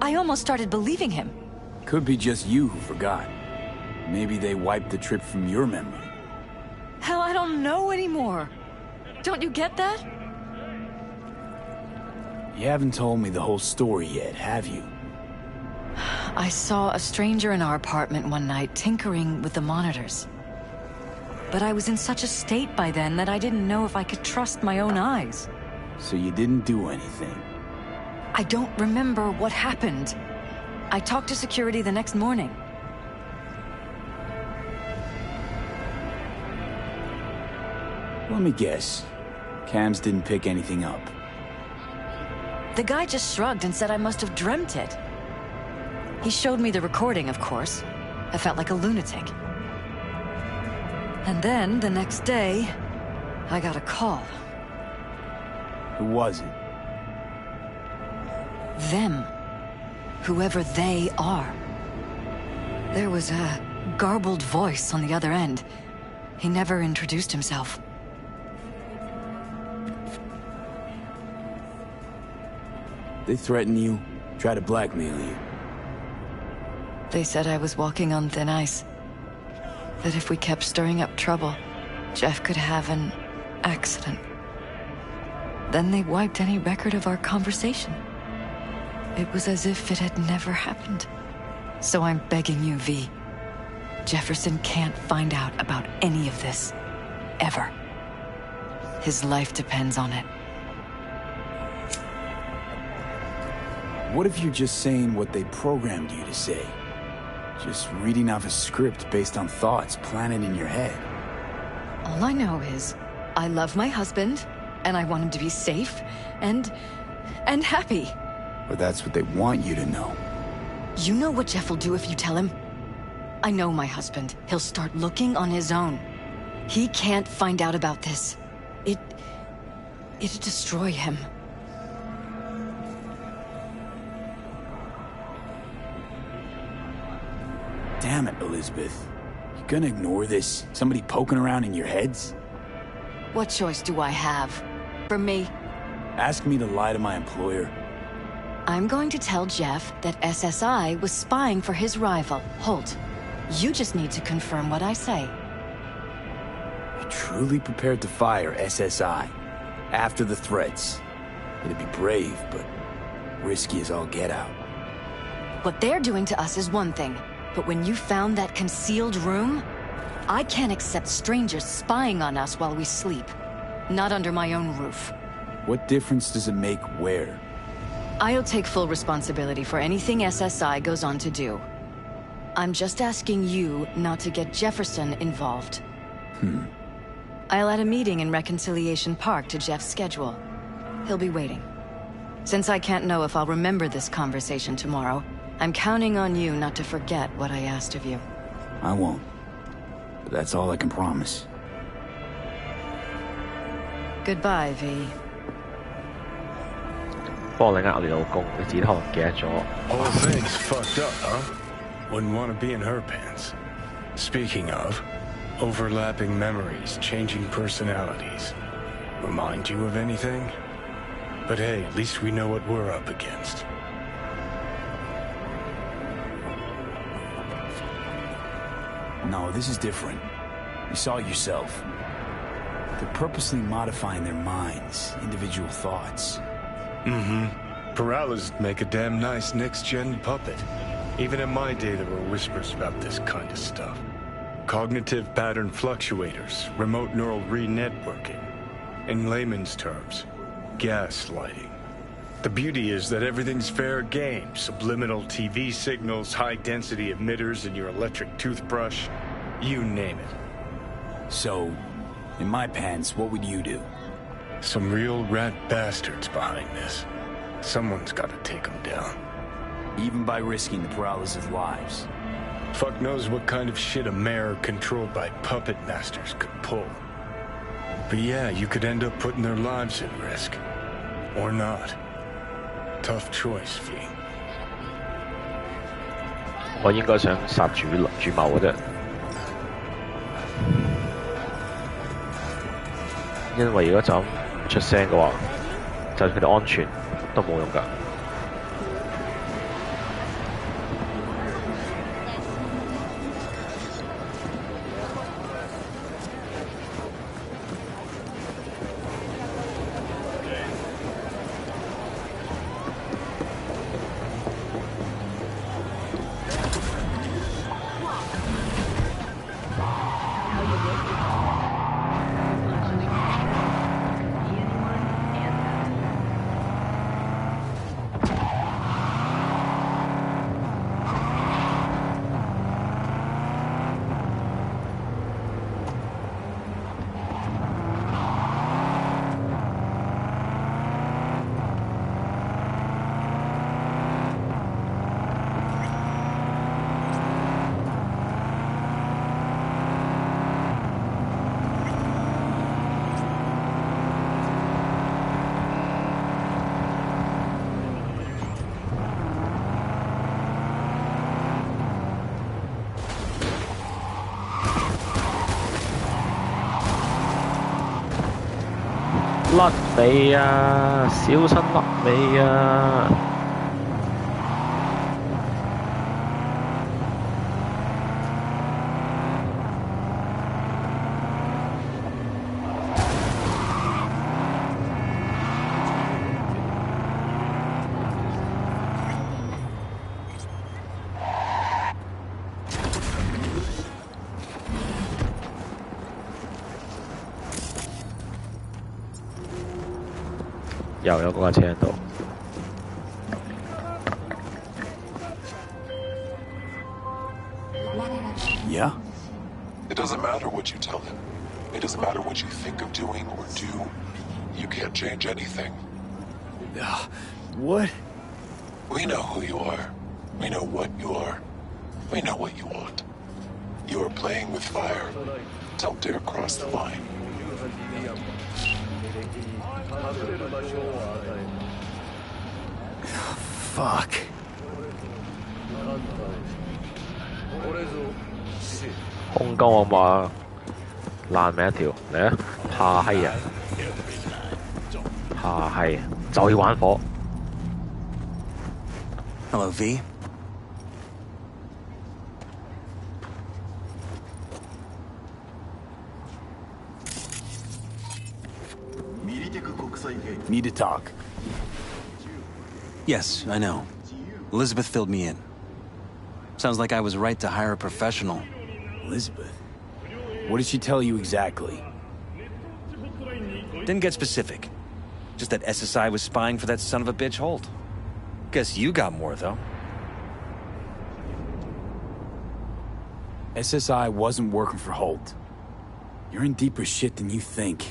I almost started believing him. Could be just you who forgot. Maybe they wiped the trip from your memory. Hell, I don't know anymore. Don't you get that? You haven't told me the whole story yet, have you? I saw a stranger in our apartment one night tinkering with the monitors. But I was in such a state by then that I didn't know if I could trust my own eyes. So you didn't do anything? I don't remember what happened. I talked to security the next morning. Let me guess. Cams didn't pick anything up. The guy just shrugged and said I must have dreamt it. He showed me the recording, of course. I felt like a lunatic. And then, the next day, I got a call. Who was it? Them. Whoever they are. There was a garbled voice on the other end. He never introduced himself. They threaten you, try to blackmail you. They said I was walking on thin ice. That if we kept stirring up trouble, Jeff could have an accident. Then they wiped any record of our conversation. It was as if it had never happened. So I'm begging you, V. Jefferson can't find out about any of this. Ever. His life depends on it. What if you're just saying what they programmed you to say? Just reading off a script based on thoughts planted in your head. All I know is, I love my husband, and I want him to be safe, and happy. But that's what they want you to know. You know what Jeff will do if you tell him? I know my husband. He'll start looking on his own. He can't find out about this. It'd destroy him. Damn it, Elizabeth. You gonna ignore this? Somebody poking around in your heads? What choice do I have? For me, Ask me to lie to my employer? I'm going to tell Jeff that SSI was spying for his rival, Holt. You just need to confirm what I say. You're truly prepared to fire SSI after the threats. It'd be brave, but risky as all get out. What they're doing to us is one thing, but when you found that concealed room, I can't accept strangers spying on us while we sleep. Not under my own roof. What difference does it make where? I'll take full responsibility for anything SSI goes on to do. I'm just asking you not to get Jefferson involved. I'll add a meeting in Reconciliation Park to Jeff's schedule. He'll be waiting. Since I can't know if I'll remember this conversation tomorrow, I'm counting on you not to forget what I asked of you. I won't. But that's all I can promise. Goodbye, V. 幫你呃你老公，你自己可能記得咗。Whole thing's fucked up, huh? Wouldn't want to be in her pants. Speaking of, overlapping memories, changing personalities. Remind you of anything? But hey, at least we know what we're up against. No, this is different. You saw it yourself. They're purposely modifying their minds, individual thoughts. Peralez make a damn nice next-gen puppet. Even in my day, there were whispers about this kind of stuff. Cognitive pattern fluctuators, remote neural re-networking. In layman's terms, gaslighting. The beauty is that everything's fair game. Subliminal TV signals, high-density emitters in your electric toothbrush. You name it. So, in my pants, what would you do? Some real rat bastards behind this. Someone's got to take them down. Even by risking the paralysis lives. Fuck knows what kind of shit a mayor controlled by puppet masters could pull. But yeah, you could end up putting their lives at risk. Or not. Tough choice, V. 我應該想殺主謀嘅啫，因為如果就咁唔出聲嘅話，就算佢哋安全都冇用㗎。甩尾啊！小心甩尾啊！又有嗰架車喺度。Yeah? It doesn't matter what you tell him. It doesn't matter what you think of doing or do. You can't change anything. What? We know who you are. We know what you are. We know what you want. You are playing with fire. Don't dare cross the line. Fuck. 空鳩我話爛命一條，嚟啊！怕閪啊！怕閪，就要玩火。Hello, V. Need to talk. Yes, I know. Elizabeth filled me in. Sounds like I was right to hire a professional. Elizabeth? What did she tell you exactly? Didn't get specific. Just that SSI was spying for that son of a bitch Holt. Guess you got more, though. SSI wasn't working for Holt. You're in deeper shit than you think.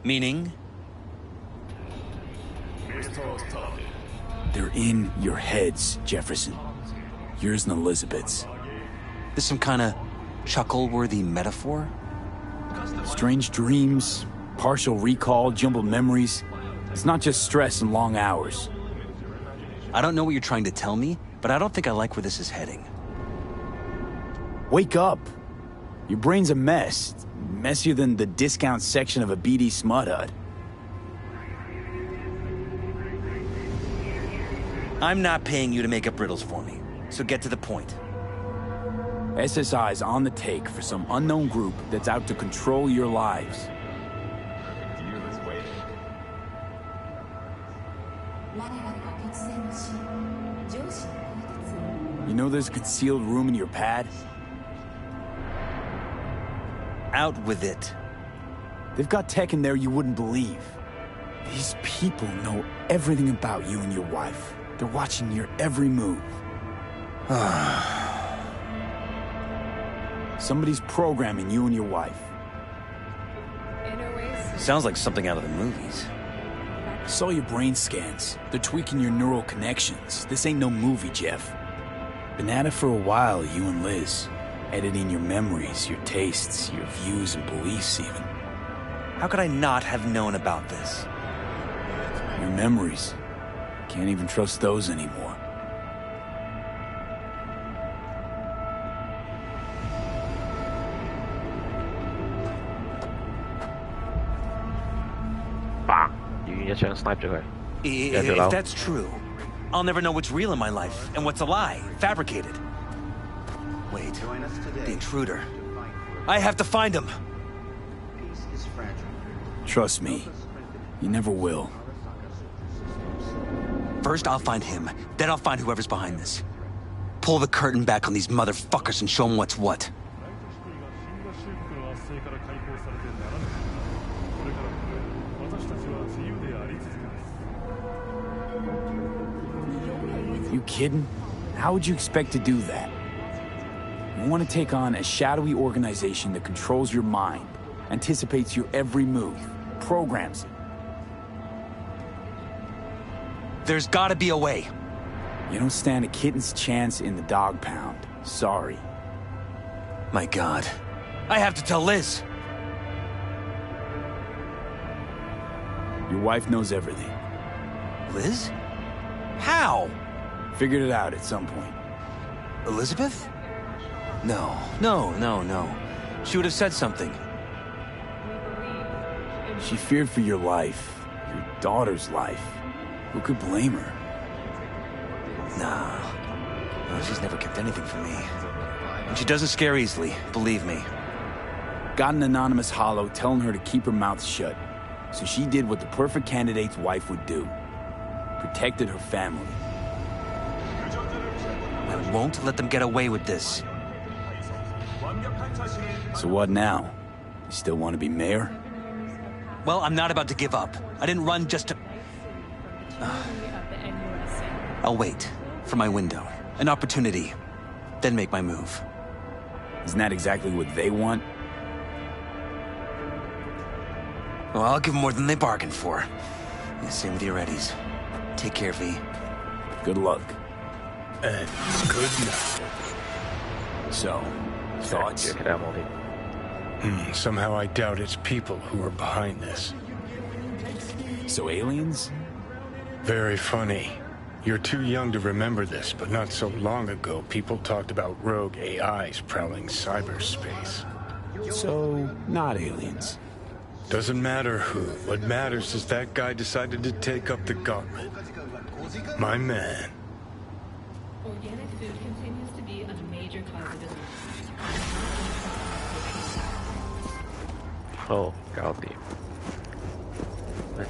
Meaning? They're in your heads, Jefferson. Yours and Elizabeth's. This some kind of chuckle-worthy metaphor? Strange dreams, partial recall, jumbled memories. It's not just stress and long hours. I don't know what you're trying to tell me, but I don't think I like where this is heading. Wake up. Your brain's a mess. Messier than the discount section of a BD smut hut. I'm not paying you to make up riddles for me, so get to the point. SSI's on the take for some unknown group that's out to control your lives. You know there's a concealed room in your pad? Out with it. They've got tech in there you wouldn't believe. These people know everything about you and your wife. They're watching your every move. Somebody's programming you and your wife. Sounds like something out of the movies. Saw your brain scans. They're tweaking your neural connections. This ain't no movie, Jeff. Been at it for a while, you and Liz. Editing your memories, your tastes, your views and beliefs even. How could I not have known about this? Your memories. Can't even trust those anymore. Bang! 遠遠一槍 snipe 咗佢。 If that's true, I'll never know what's real in my life and what's a lie, fabricated. Wait, the intruder. I have to find him. Trust me, you never will. First, I'll find him. Then I'll find whoever's behind this. Pull the curtain back on these motherfuckers and show them what's what. You kidding? How would you expect to do that? You want to take on a shadowy organization that controls your mind, anticipates your every move, programs it. There's gotta be a way. You don't stand a kitten's chance in the dog pound. Sorry. My God. I have to tell Liz. Your wife knows everything. Liz? How? Figured it out at some point. Elizabeth? No. She would have said something. She feared for your life, your daughter's life. Who could blame her? No, she's never kept anything from me. And she doesn't scare easily, believe me. Got an anonymous hollow telling her to keep her mouth shut. So she did what the perfect candidate's wife would do. Protected her family. I won't let them get away with this. So what now? You still want to be mayor? Well, I'm not about to give up. I didn't run just to... I'll wait for my window, an opportunity, then make my move. Isn't that exactly what they want? Well, I'll give them more than they bargained for. Yeah, same with your Eddies. Take care, V. Good luck. And good night. So, thoughts? Somehow I doubt it's people who are behind this. So aliens? Very funny. You're too young to remember this, but not so long ago, people talked about rogue AIs prowling cyberspace. So, not aliens. Doesn't matter who. What matters is that guy decided to take up the gauntlet. My man. Organic food continues to be a major cause of illness. 好，搞掂。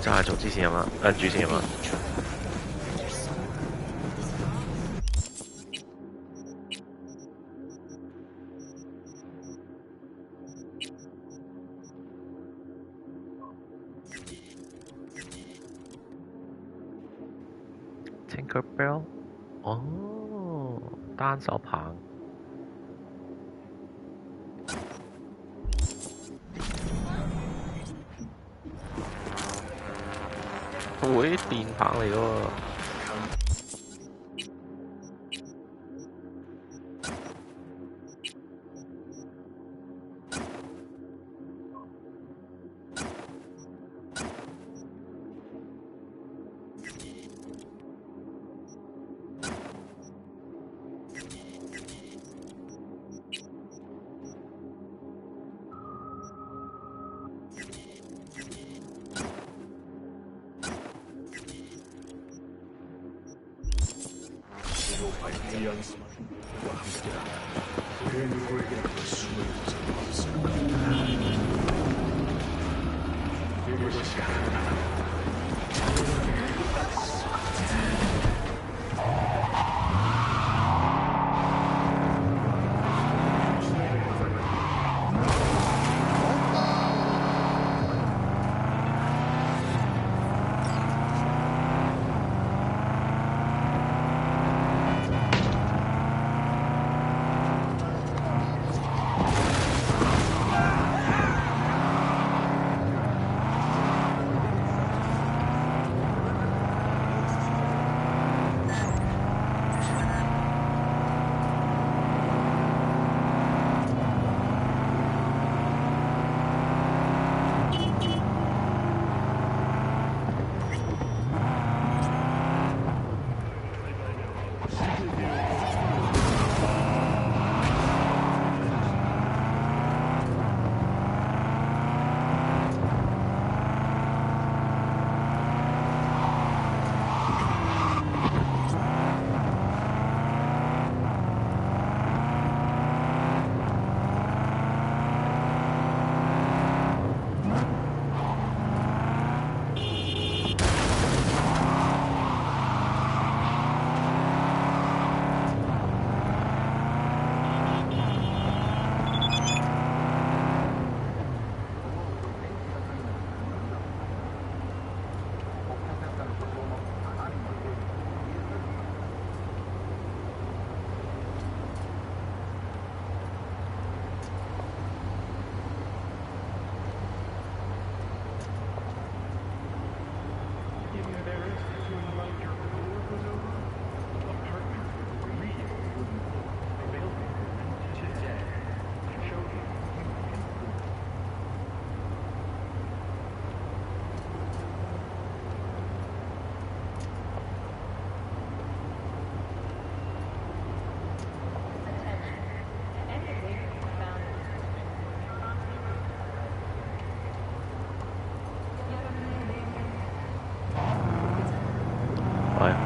揸做之前有嘛？主線有嘛？Tinkerbell， 哦，單手棒。會電棒嚟喎。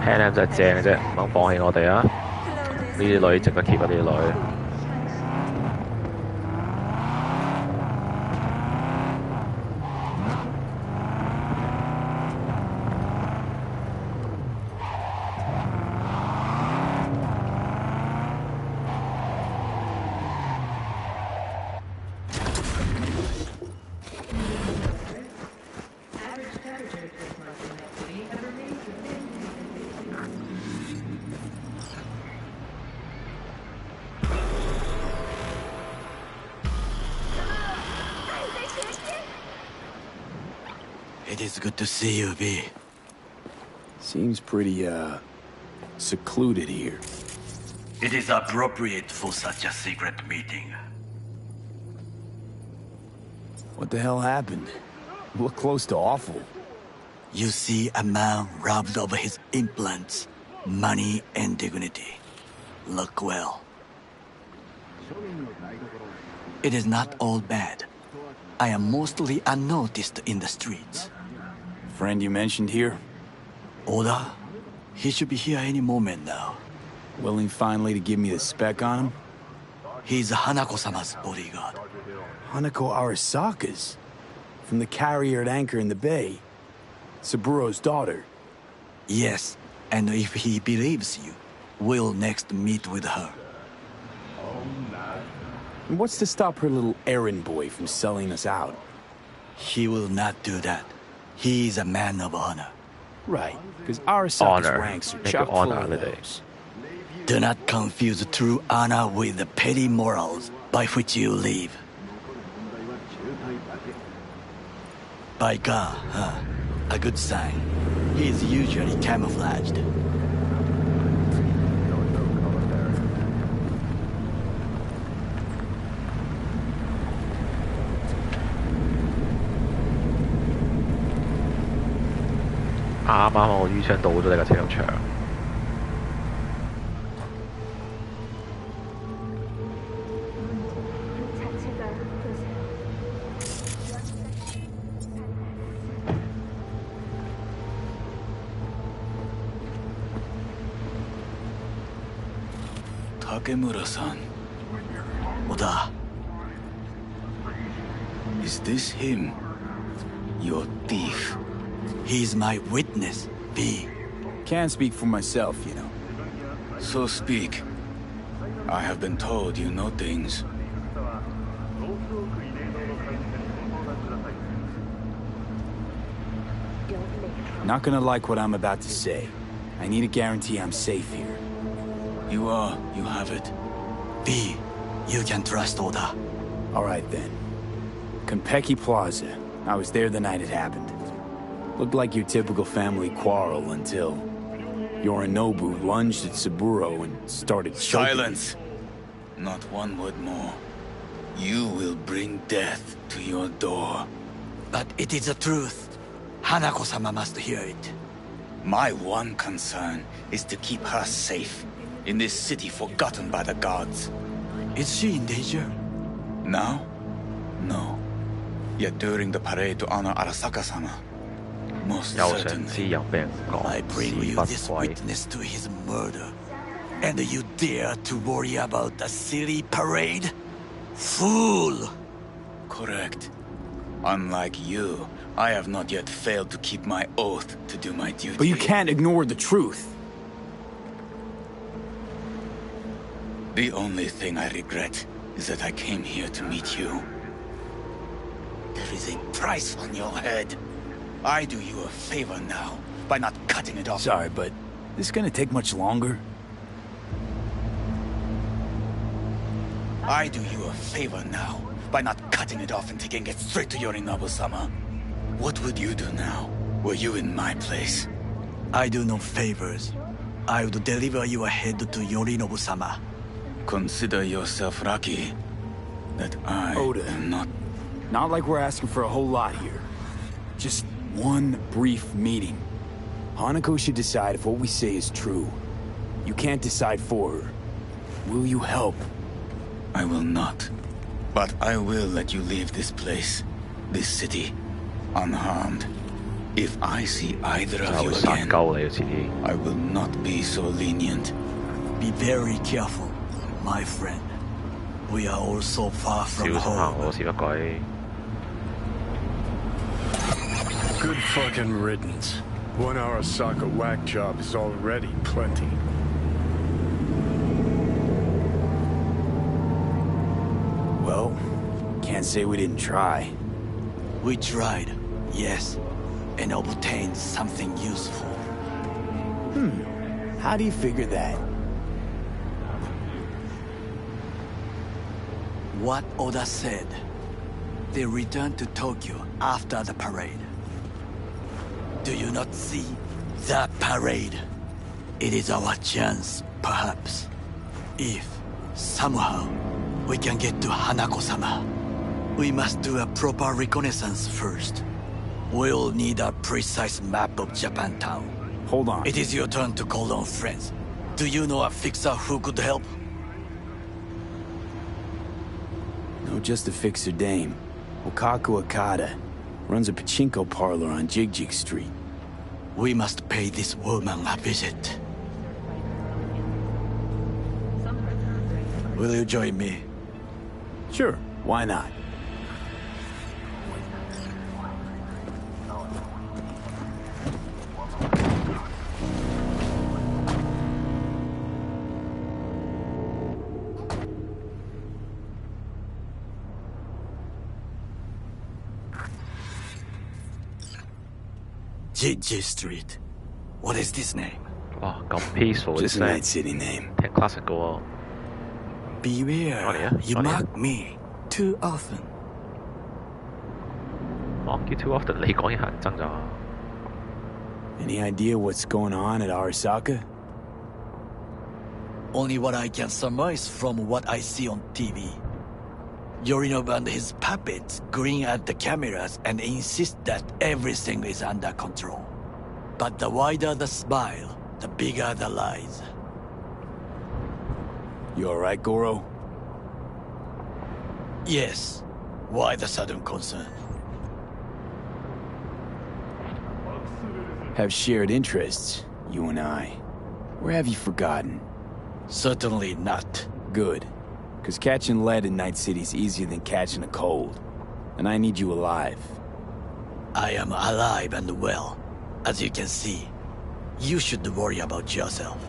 ，Pan 真係正嘅啫，唔肯放棄我哋啊！呢啲女值得 keep 啊！呢啲女。It is good to see you, V. Seems pretty, secluded here. It is appropriate for such a secret meeting. What the hell happened? You look close to awful. You see a man robbed of his implants, money and dignity. Look well. It is not all bad. I am mostly unnoticed in the streets. Friend you mentioned here? Oda? He should be here any moment now. Willing finally to give me the spec on him? He's Hanako-sama's bodyguard. Hanako Arasaka's? From the carrier at anchor in the bay? Saburo's daughter? Yes, and if he believes you, we'll next meet with her. And what's to stop her little errand boy from selling us out? He will not do that. He is a man of honor. Right, because Arasaka's Honor. ranks are Make chock it full honor, of Lily. those. Do not confuse true honor with the petty morals by which you live. By God, huh? A good sign. He is usually camouflaged.啱啱我 U 槍到咗你架車入場。Takemura-san. Oda, Is this him? Your thief? he's my witness, V. Can't speak for myself, you know. So speak. I have been told you know things. Not gonna like what I'm about to say. I need a guarantee I'm safe here. You have it. V, you can trust Oda. Alright then. Konpeki Plaza. I was there the night it happened. Looked like your typical family quarrel until Yorinobu lunged at Saburo and started choking. Silence! Not one word more. You will bring death to your door. But it is the truth. Hanako-sama must hear it. My one concern is to keep her safe in this city forgotten by the gods. Is she in danger? Now? No. Yet during the parade to honor Arasaka-sama, most 又想知 certainly. 又俾人講 I bring 屎 you 忽 this 鬼。 witness to his murder. And you dare to worry about a silly parade? Fool! Correct. Unlike you, I have not yet failed to keep my oath to do my duty. But you can't ignore the truth. The only thing I regret is that I came here to meet you. There is a price on your head. I do you a favor now by not cutting it off. Sorry, but this gonna take much longer? I do you a favor now by not cutting it off and taking it straight to Yorinobu-sama. What would you do now, were you in my place? I do no favors. I would deliver your head to Yorinobu-sama. Consider yourself lucky that I Oda. am not. Not like we're asking for a whole lot here. Just one brief meeting. Hanako should decide if what we say is true. You can't decide for her. Will you help? I will not. But I will let you leave this place, this city, unharmed. If I see either 就 of 係 you 會殺 again, 鳩你遲啲。 I will not be so lenient. Be very careful, my friend. We are all so far 小 from 心行 home. 喎，屎忽鬼！ Good fucking riddance. 1 Arasaka whack job is already plenty. Well, can't say we didn't try. We tried, yes, and obtained something useful. How do you figure that? What Oda said. They returned to Tokyo after the parade. Do you not see that parade? It is our chance, perhaps. If, somehow, we can get to Hanako-sama. We must do a proper reconnaissance first. We'll need a precise map of Japantown. Hold on. It is your turn to call on friends. Do you know a fixer who could help? No, just a fixer dame. Okaku Okada. Runs a pachinko parlor on Jig Street. We must pay this woman a visit. Will you join me? Sure, why not? Jig Street. What is this name? 哇，咁 peaceful 嘅 Just a 聲， night city name. 聽 classic 嘅喎。 Beware, you Sorry, mock me too often. Mock you too often，你講嘢係人憎咋？ Any idea what's going on at Arasaka? Only what I can surmise from what I see on TV. Yorinobu and his puppets grin at the cameras and insist that everything is under control. But the wider the smile, the bigger the lies. You alright, Goro? Yes. Why the sudden concern? Have shared interests, you and I. Or have you forgotten? Certainly not. Good. Because catching lead in Night City is easier than catching a cold. And I need you alive. I am alive and well, as you can see. You should worry about yourself.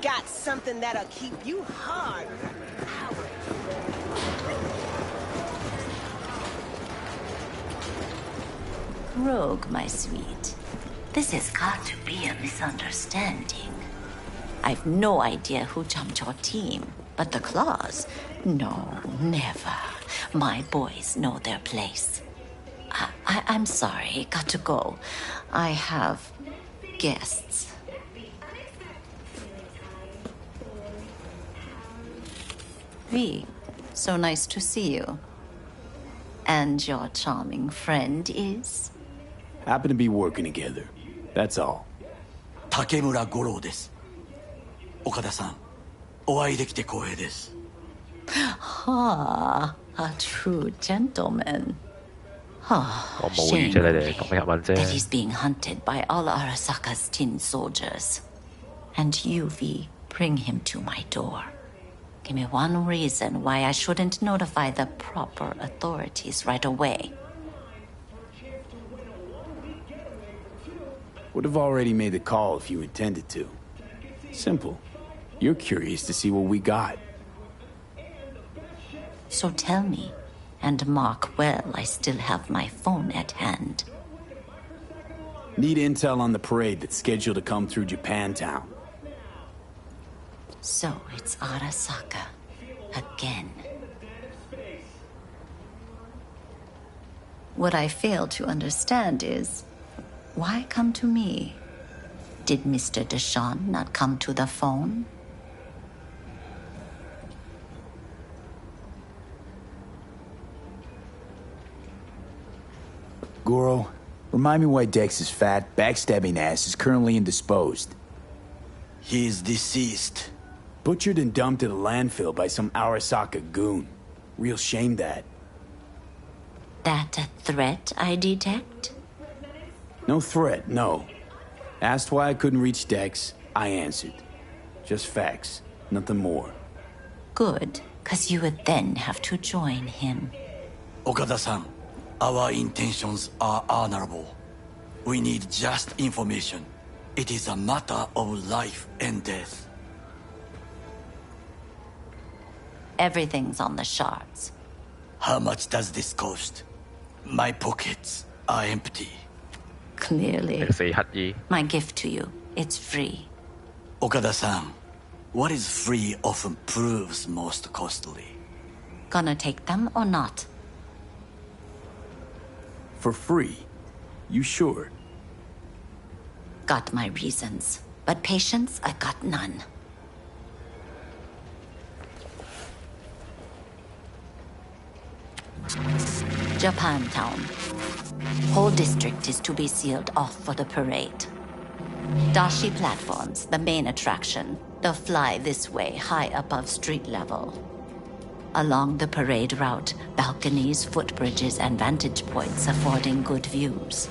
Got something that'll keep you hard. Rogue, my sweet. This has got to be a misunderstanding. I've no idea who jumped your team, but the claws? No, never. My boys know their place. I'm sorry, got to go. I have guests. V, so nice to see you. And your charming friend is? Happen to be working together. That's all. Takemura Goro です。岡田さん、お会いできて光栄です。Ah, a true gentleman. Ah, 我母語啫，你哋講日文啫。 that he's being hunted by all Arasaka's tin soldiers. And you, V, bring him to my door. Give me one reason why I shouldn't notify the proper authorities right away. Would have already made the call if you intended to. Simple. You're curious to see what we got. So tell me, and mark well I still have my phone at hand. Need intel on the parade that's scheduled to come through Japantown. So it's Arasaka. Again. What I fail to understand is, why come to me? Did Mr. Deshawn not come to the phone? Goro, remind me why Dex's fat, backstabbing ass is currently indisposed. He is deceased. Butchered and dumped at a landfill by some Arasaka goon. Real shame that. That a threat I detect? No threat, no. Asked why I couldn't reach Dex, I answered. Just facts, nothing more. Good, 'cause you would then have to join him. Okada-san, our intentions are honorable. We need just information. It is a matter of life and death. Everything's on the shards. How much does this cost? My pockets are empty. Clearly. 你死乞兒。 My gift to you, it's free. Okada-san, what is free often proves most costly. Gonna take them or not? For free? You sure? Got my reasons, but patience, I got none. Japantown. Whole district is to be sealed off for the parade. Dashi platforms, the main attraction. They'll fly this way, high above street level. Along the parade route, balconies, footbridges, and vantage points affording good views.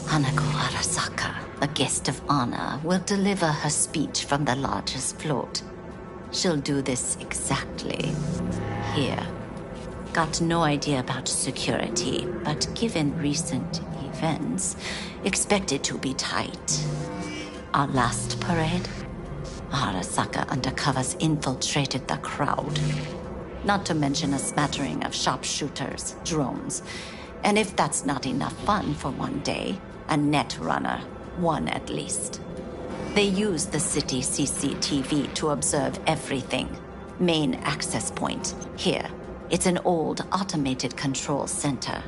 Hanako Arasaka, the guest of honor, will deliver her speech from the largest float. She'll do this exactly here. Got no idea about security, but given recent events, expect it to be tight. Our last parade, Arasaka undercovers infiltrated the crowd. Not to mention a smattering of sharpshooters, drones, and if that's not enough fun for one day, a net runner, one at least. They use the city CCTV to observe everything. Main access point, here. It's an old automated control center.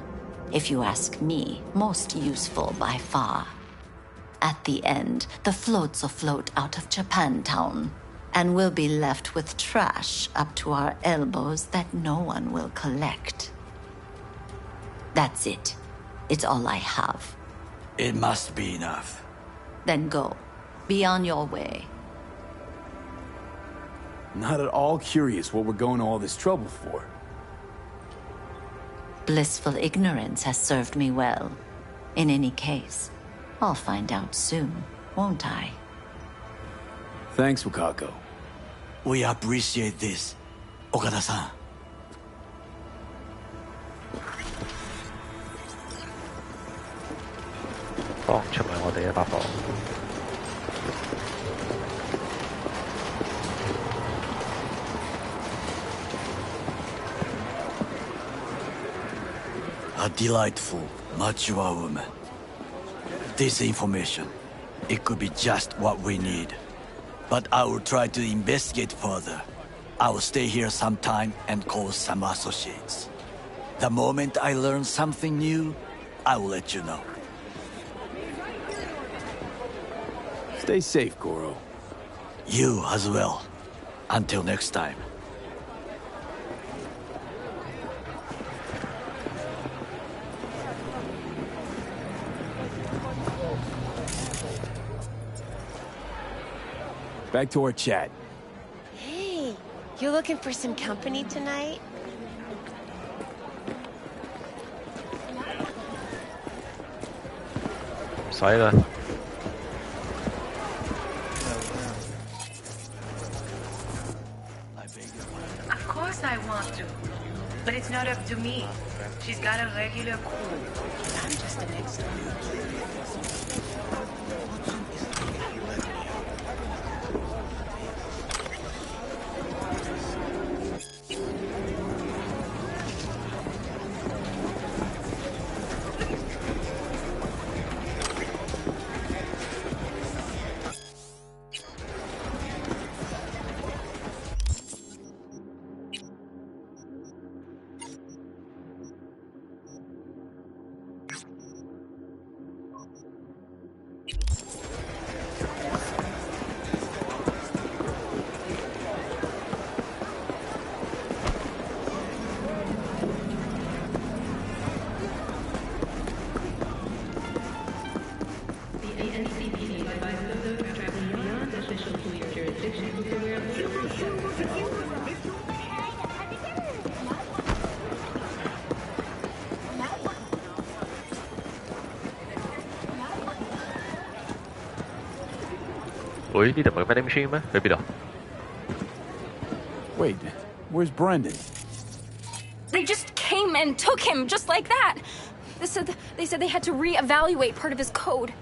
If you ask me, most useful by far. At the end, the floats will float out of Japantown, and we'll be left with trash up to our elbows that no one will collect. That's it. It's all I have. It must be enough. Then go. Be on your way. Not at all curious what we're going to all this trouble for. Blissful ignorance has served me well. In any case, I'll find out soon, won't I? Thanks, Wakako. We appreciate this, Okada-san. A delightful, mature woman. This information, it could be just what we need. But I will try to investigate further. I will stay here some time and call some associates. The moment I learn something new, I will let you know. Stay safe, Goro. You as well. Until next time. Back to our chat. Hey, you looking for some company tonight? Of course I want to. But it's not up to me. She's got a regular crew. I'm just an extra. 喂，呢度唔係 vending machine 咩？去邊度？ Wait, where's Brendan? They just came and took him just like that. They said they had to reevaluate part of his code.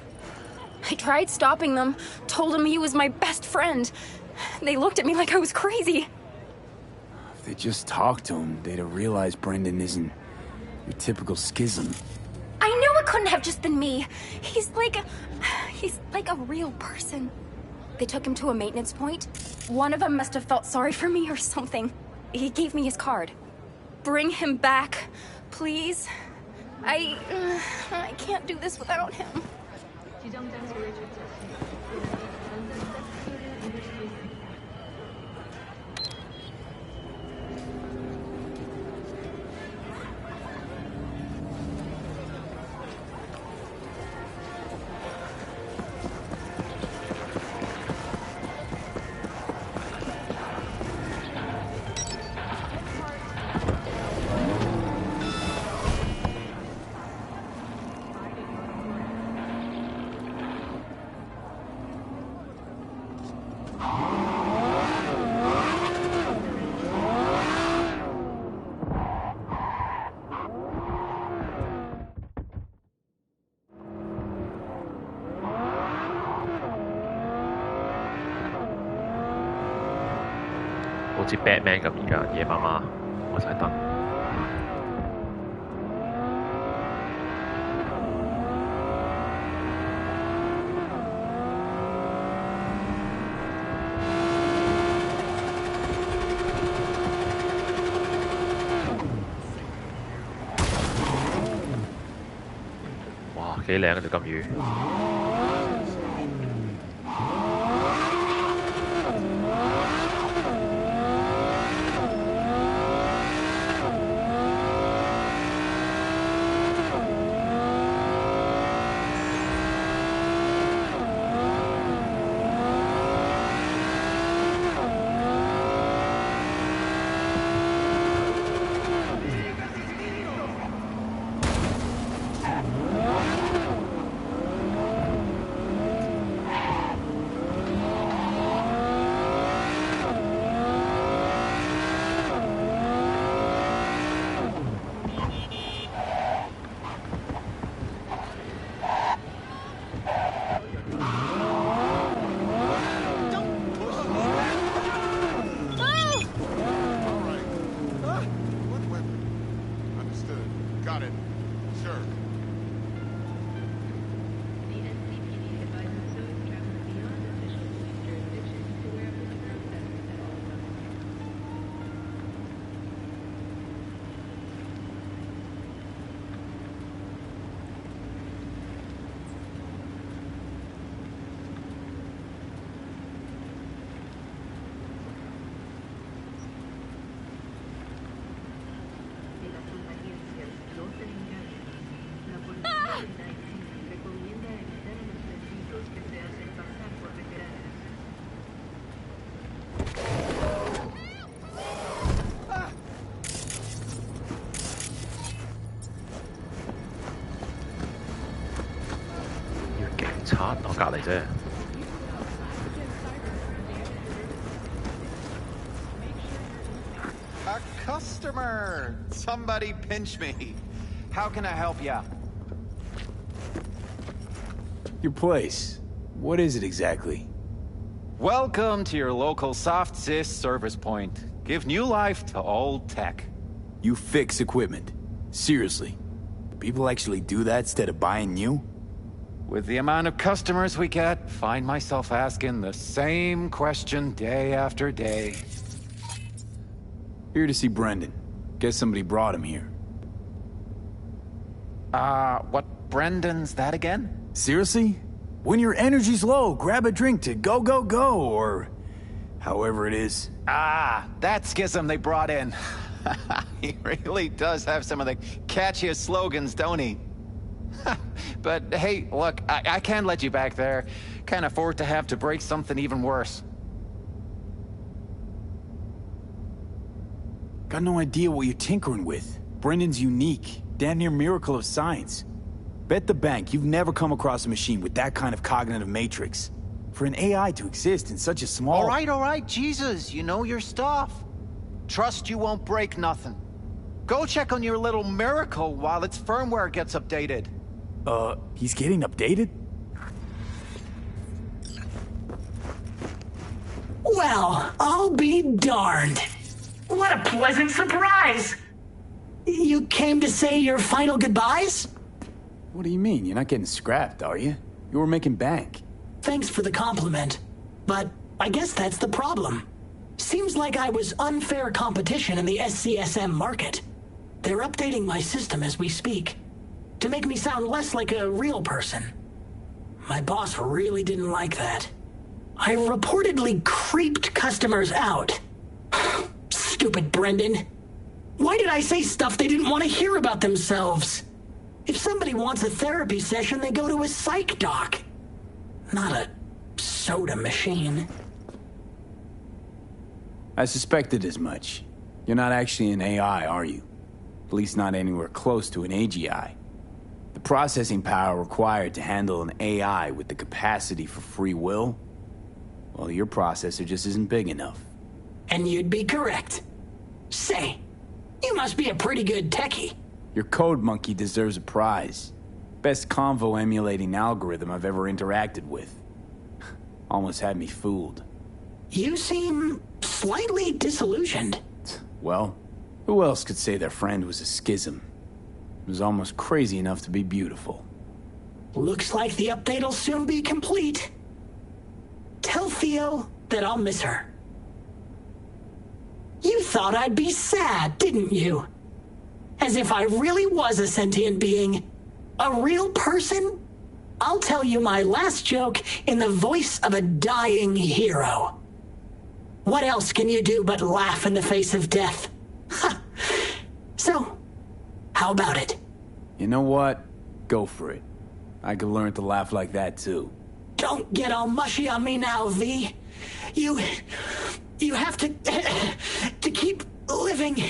I tried stopping them, told him he was my best friend. They looked at me like I was crazy. If they just talked to him, they'd have realized Brendan isn't your typical schism. I knew it couldn't have just been me. He's like a real person. They took him to a maintenance point. One of them must have felt sorry for me or something. He gave me his card. Bring him back, please. I can't do this without him.好似 Batman 咁而家夜媽媽開晒燈。哇，幾靚啊條金魚！我隔離啫。A customer! Somebody pinch me. How can I help ya? Your place. What is it exactly? Welcome to your local soft sys service point. Give new life to old tech. You fix equipment. Seriously. People actually do that instead of buying new? With the amount of customers we get, find myself asking the same question day after day. Here to see Brendan. Guess somebody brought him here. What Brendan's that again? Seriously? When your energy's low, grab a drink to go, go, go, or however it is. Ah, that schism they brought in. He really does have some of the catchiest slogans, don't he? But hey, look, I can't let you back there. Can't afford to have to break something even worse. Got no idea what you're tinkering with. Brendan's unique. Damn near miracle of science. Bet the bank you've never come across a machine with that kind of cognitive matrix. For an AI to exist in such a small... All right, Jesus, you know your stuff. Trust you won't break nothing. Go check on your little miracle while its firmware gets updated. He's getting updated? Well, I'll be darned. What a pleasant surprise! You came to say your final goodbyes? What do you mean? You're not getting scrapped, are you? You were making bank. Thanks for the compliment, but I guess that's the problem. Seems like I was unfair competition in the SCSM market. They're updating my system as we speak, to make me sound less like a real person. My boss really didn't like that. I reportedly creeped customers out. Stupid Brendan. Why did I say stuff they didn't want to hear about themselves? If somebody wants a therapy session, they go to a psych doc. Not a soda machine. I suspected as much. You're not actually an AI, are you? At least not anywhere close to an AGI. The processing power required to handle an AI with the capacity for free will? Well, your processor just isn't big enough. And you'd be correct. Say, you must be a pretty good techie. Your code monkey deserves a prize. Best convo emulating algorithm I've ever interacted with. Almost had me fooled. You seem slightly disillusioned. Well, who else could say their friend was a schism? It was almost crazy enough to be beautiful. Looks like the update will soon be complete. Tell Theo that I'll miss her. You thought I'd be sad, didn't you? As if I really was a sentient being. A real person? I'll tell you my last joke in the voice of a dying hero. What else can you do but laugh in the face of death? So, how about it? You know what? Go for it. I could learn to laugh like that too. Don't get all mushy on me now, V. You have to keep living.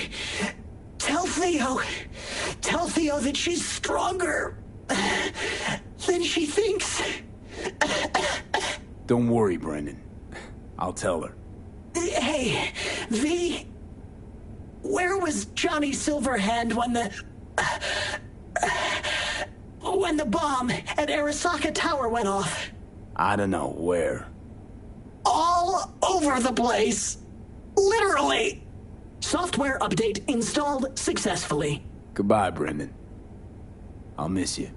Tell Theo that she's stronger than she thinks. Don't worry, Brendan. I'll tell her. Hey, V, where was Johnny Silverhand when the bomb at Arasaka Tower went off? I don't know, where? All over the place. Literally. Software update installed successfully. Goodbye, Brendan. I'll miss you.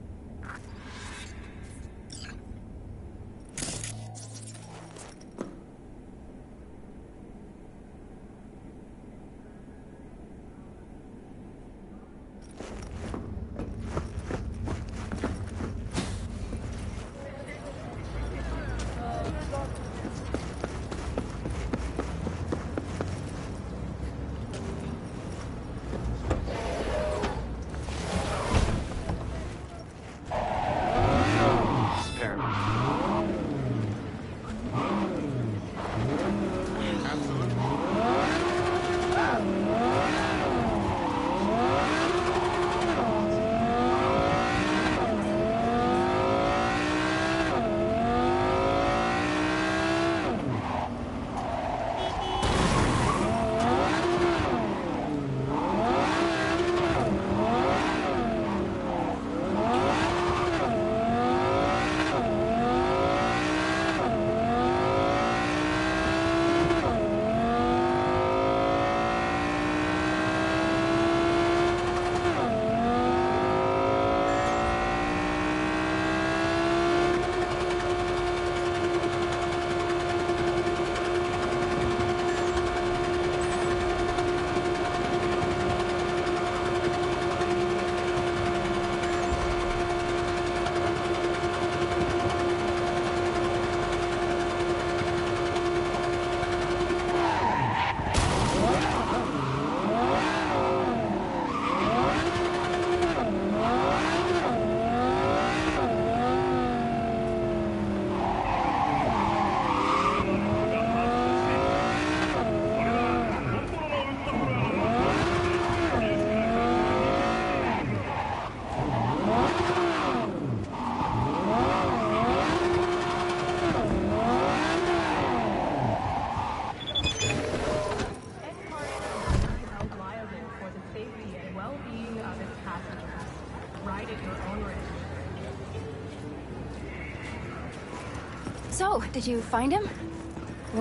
So, did you find him?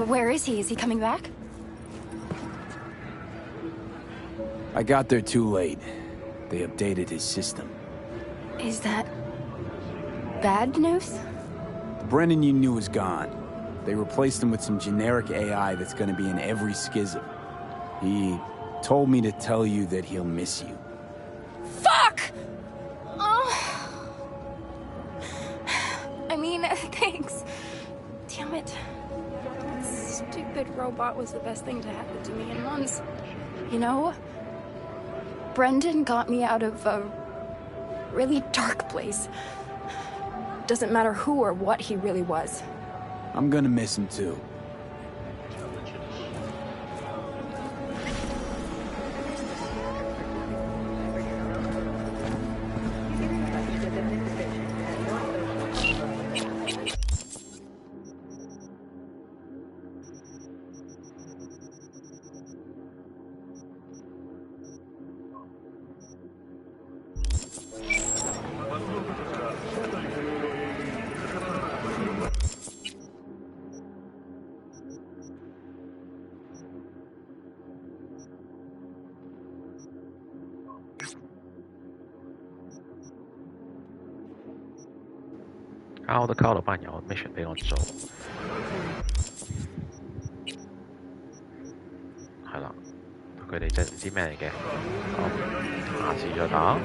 Where is he? Is he coming back? I got there too late. They updated his system. Is that bad news? The Brendan you knew is gone. They replaced him with some generic AI that's gonna be in every schism. He told me to tell you that he'll miss you. Fuck! Oh. I mean, thanks. Damn it. That stupid robot was the best thing to happen to me in months. You know, Brendan got me out of a really dark place. Doesn't matter who or what he really was. I'm gonna miss him too.交都交到班有 mission 俾我做，係啦，佢哋真係唔知咩嚟嘅，好，下次再打。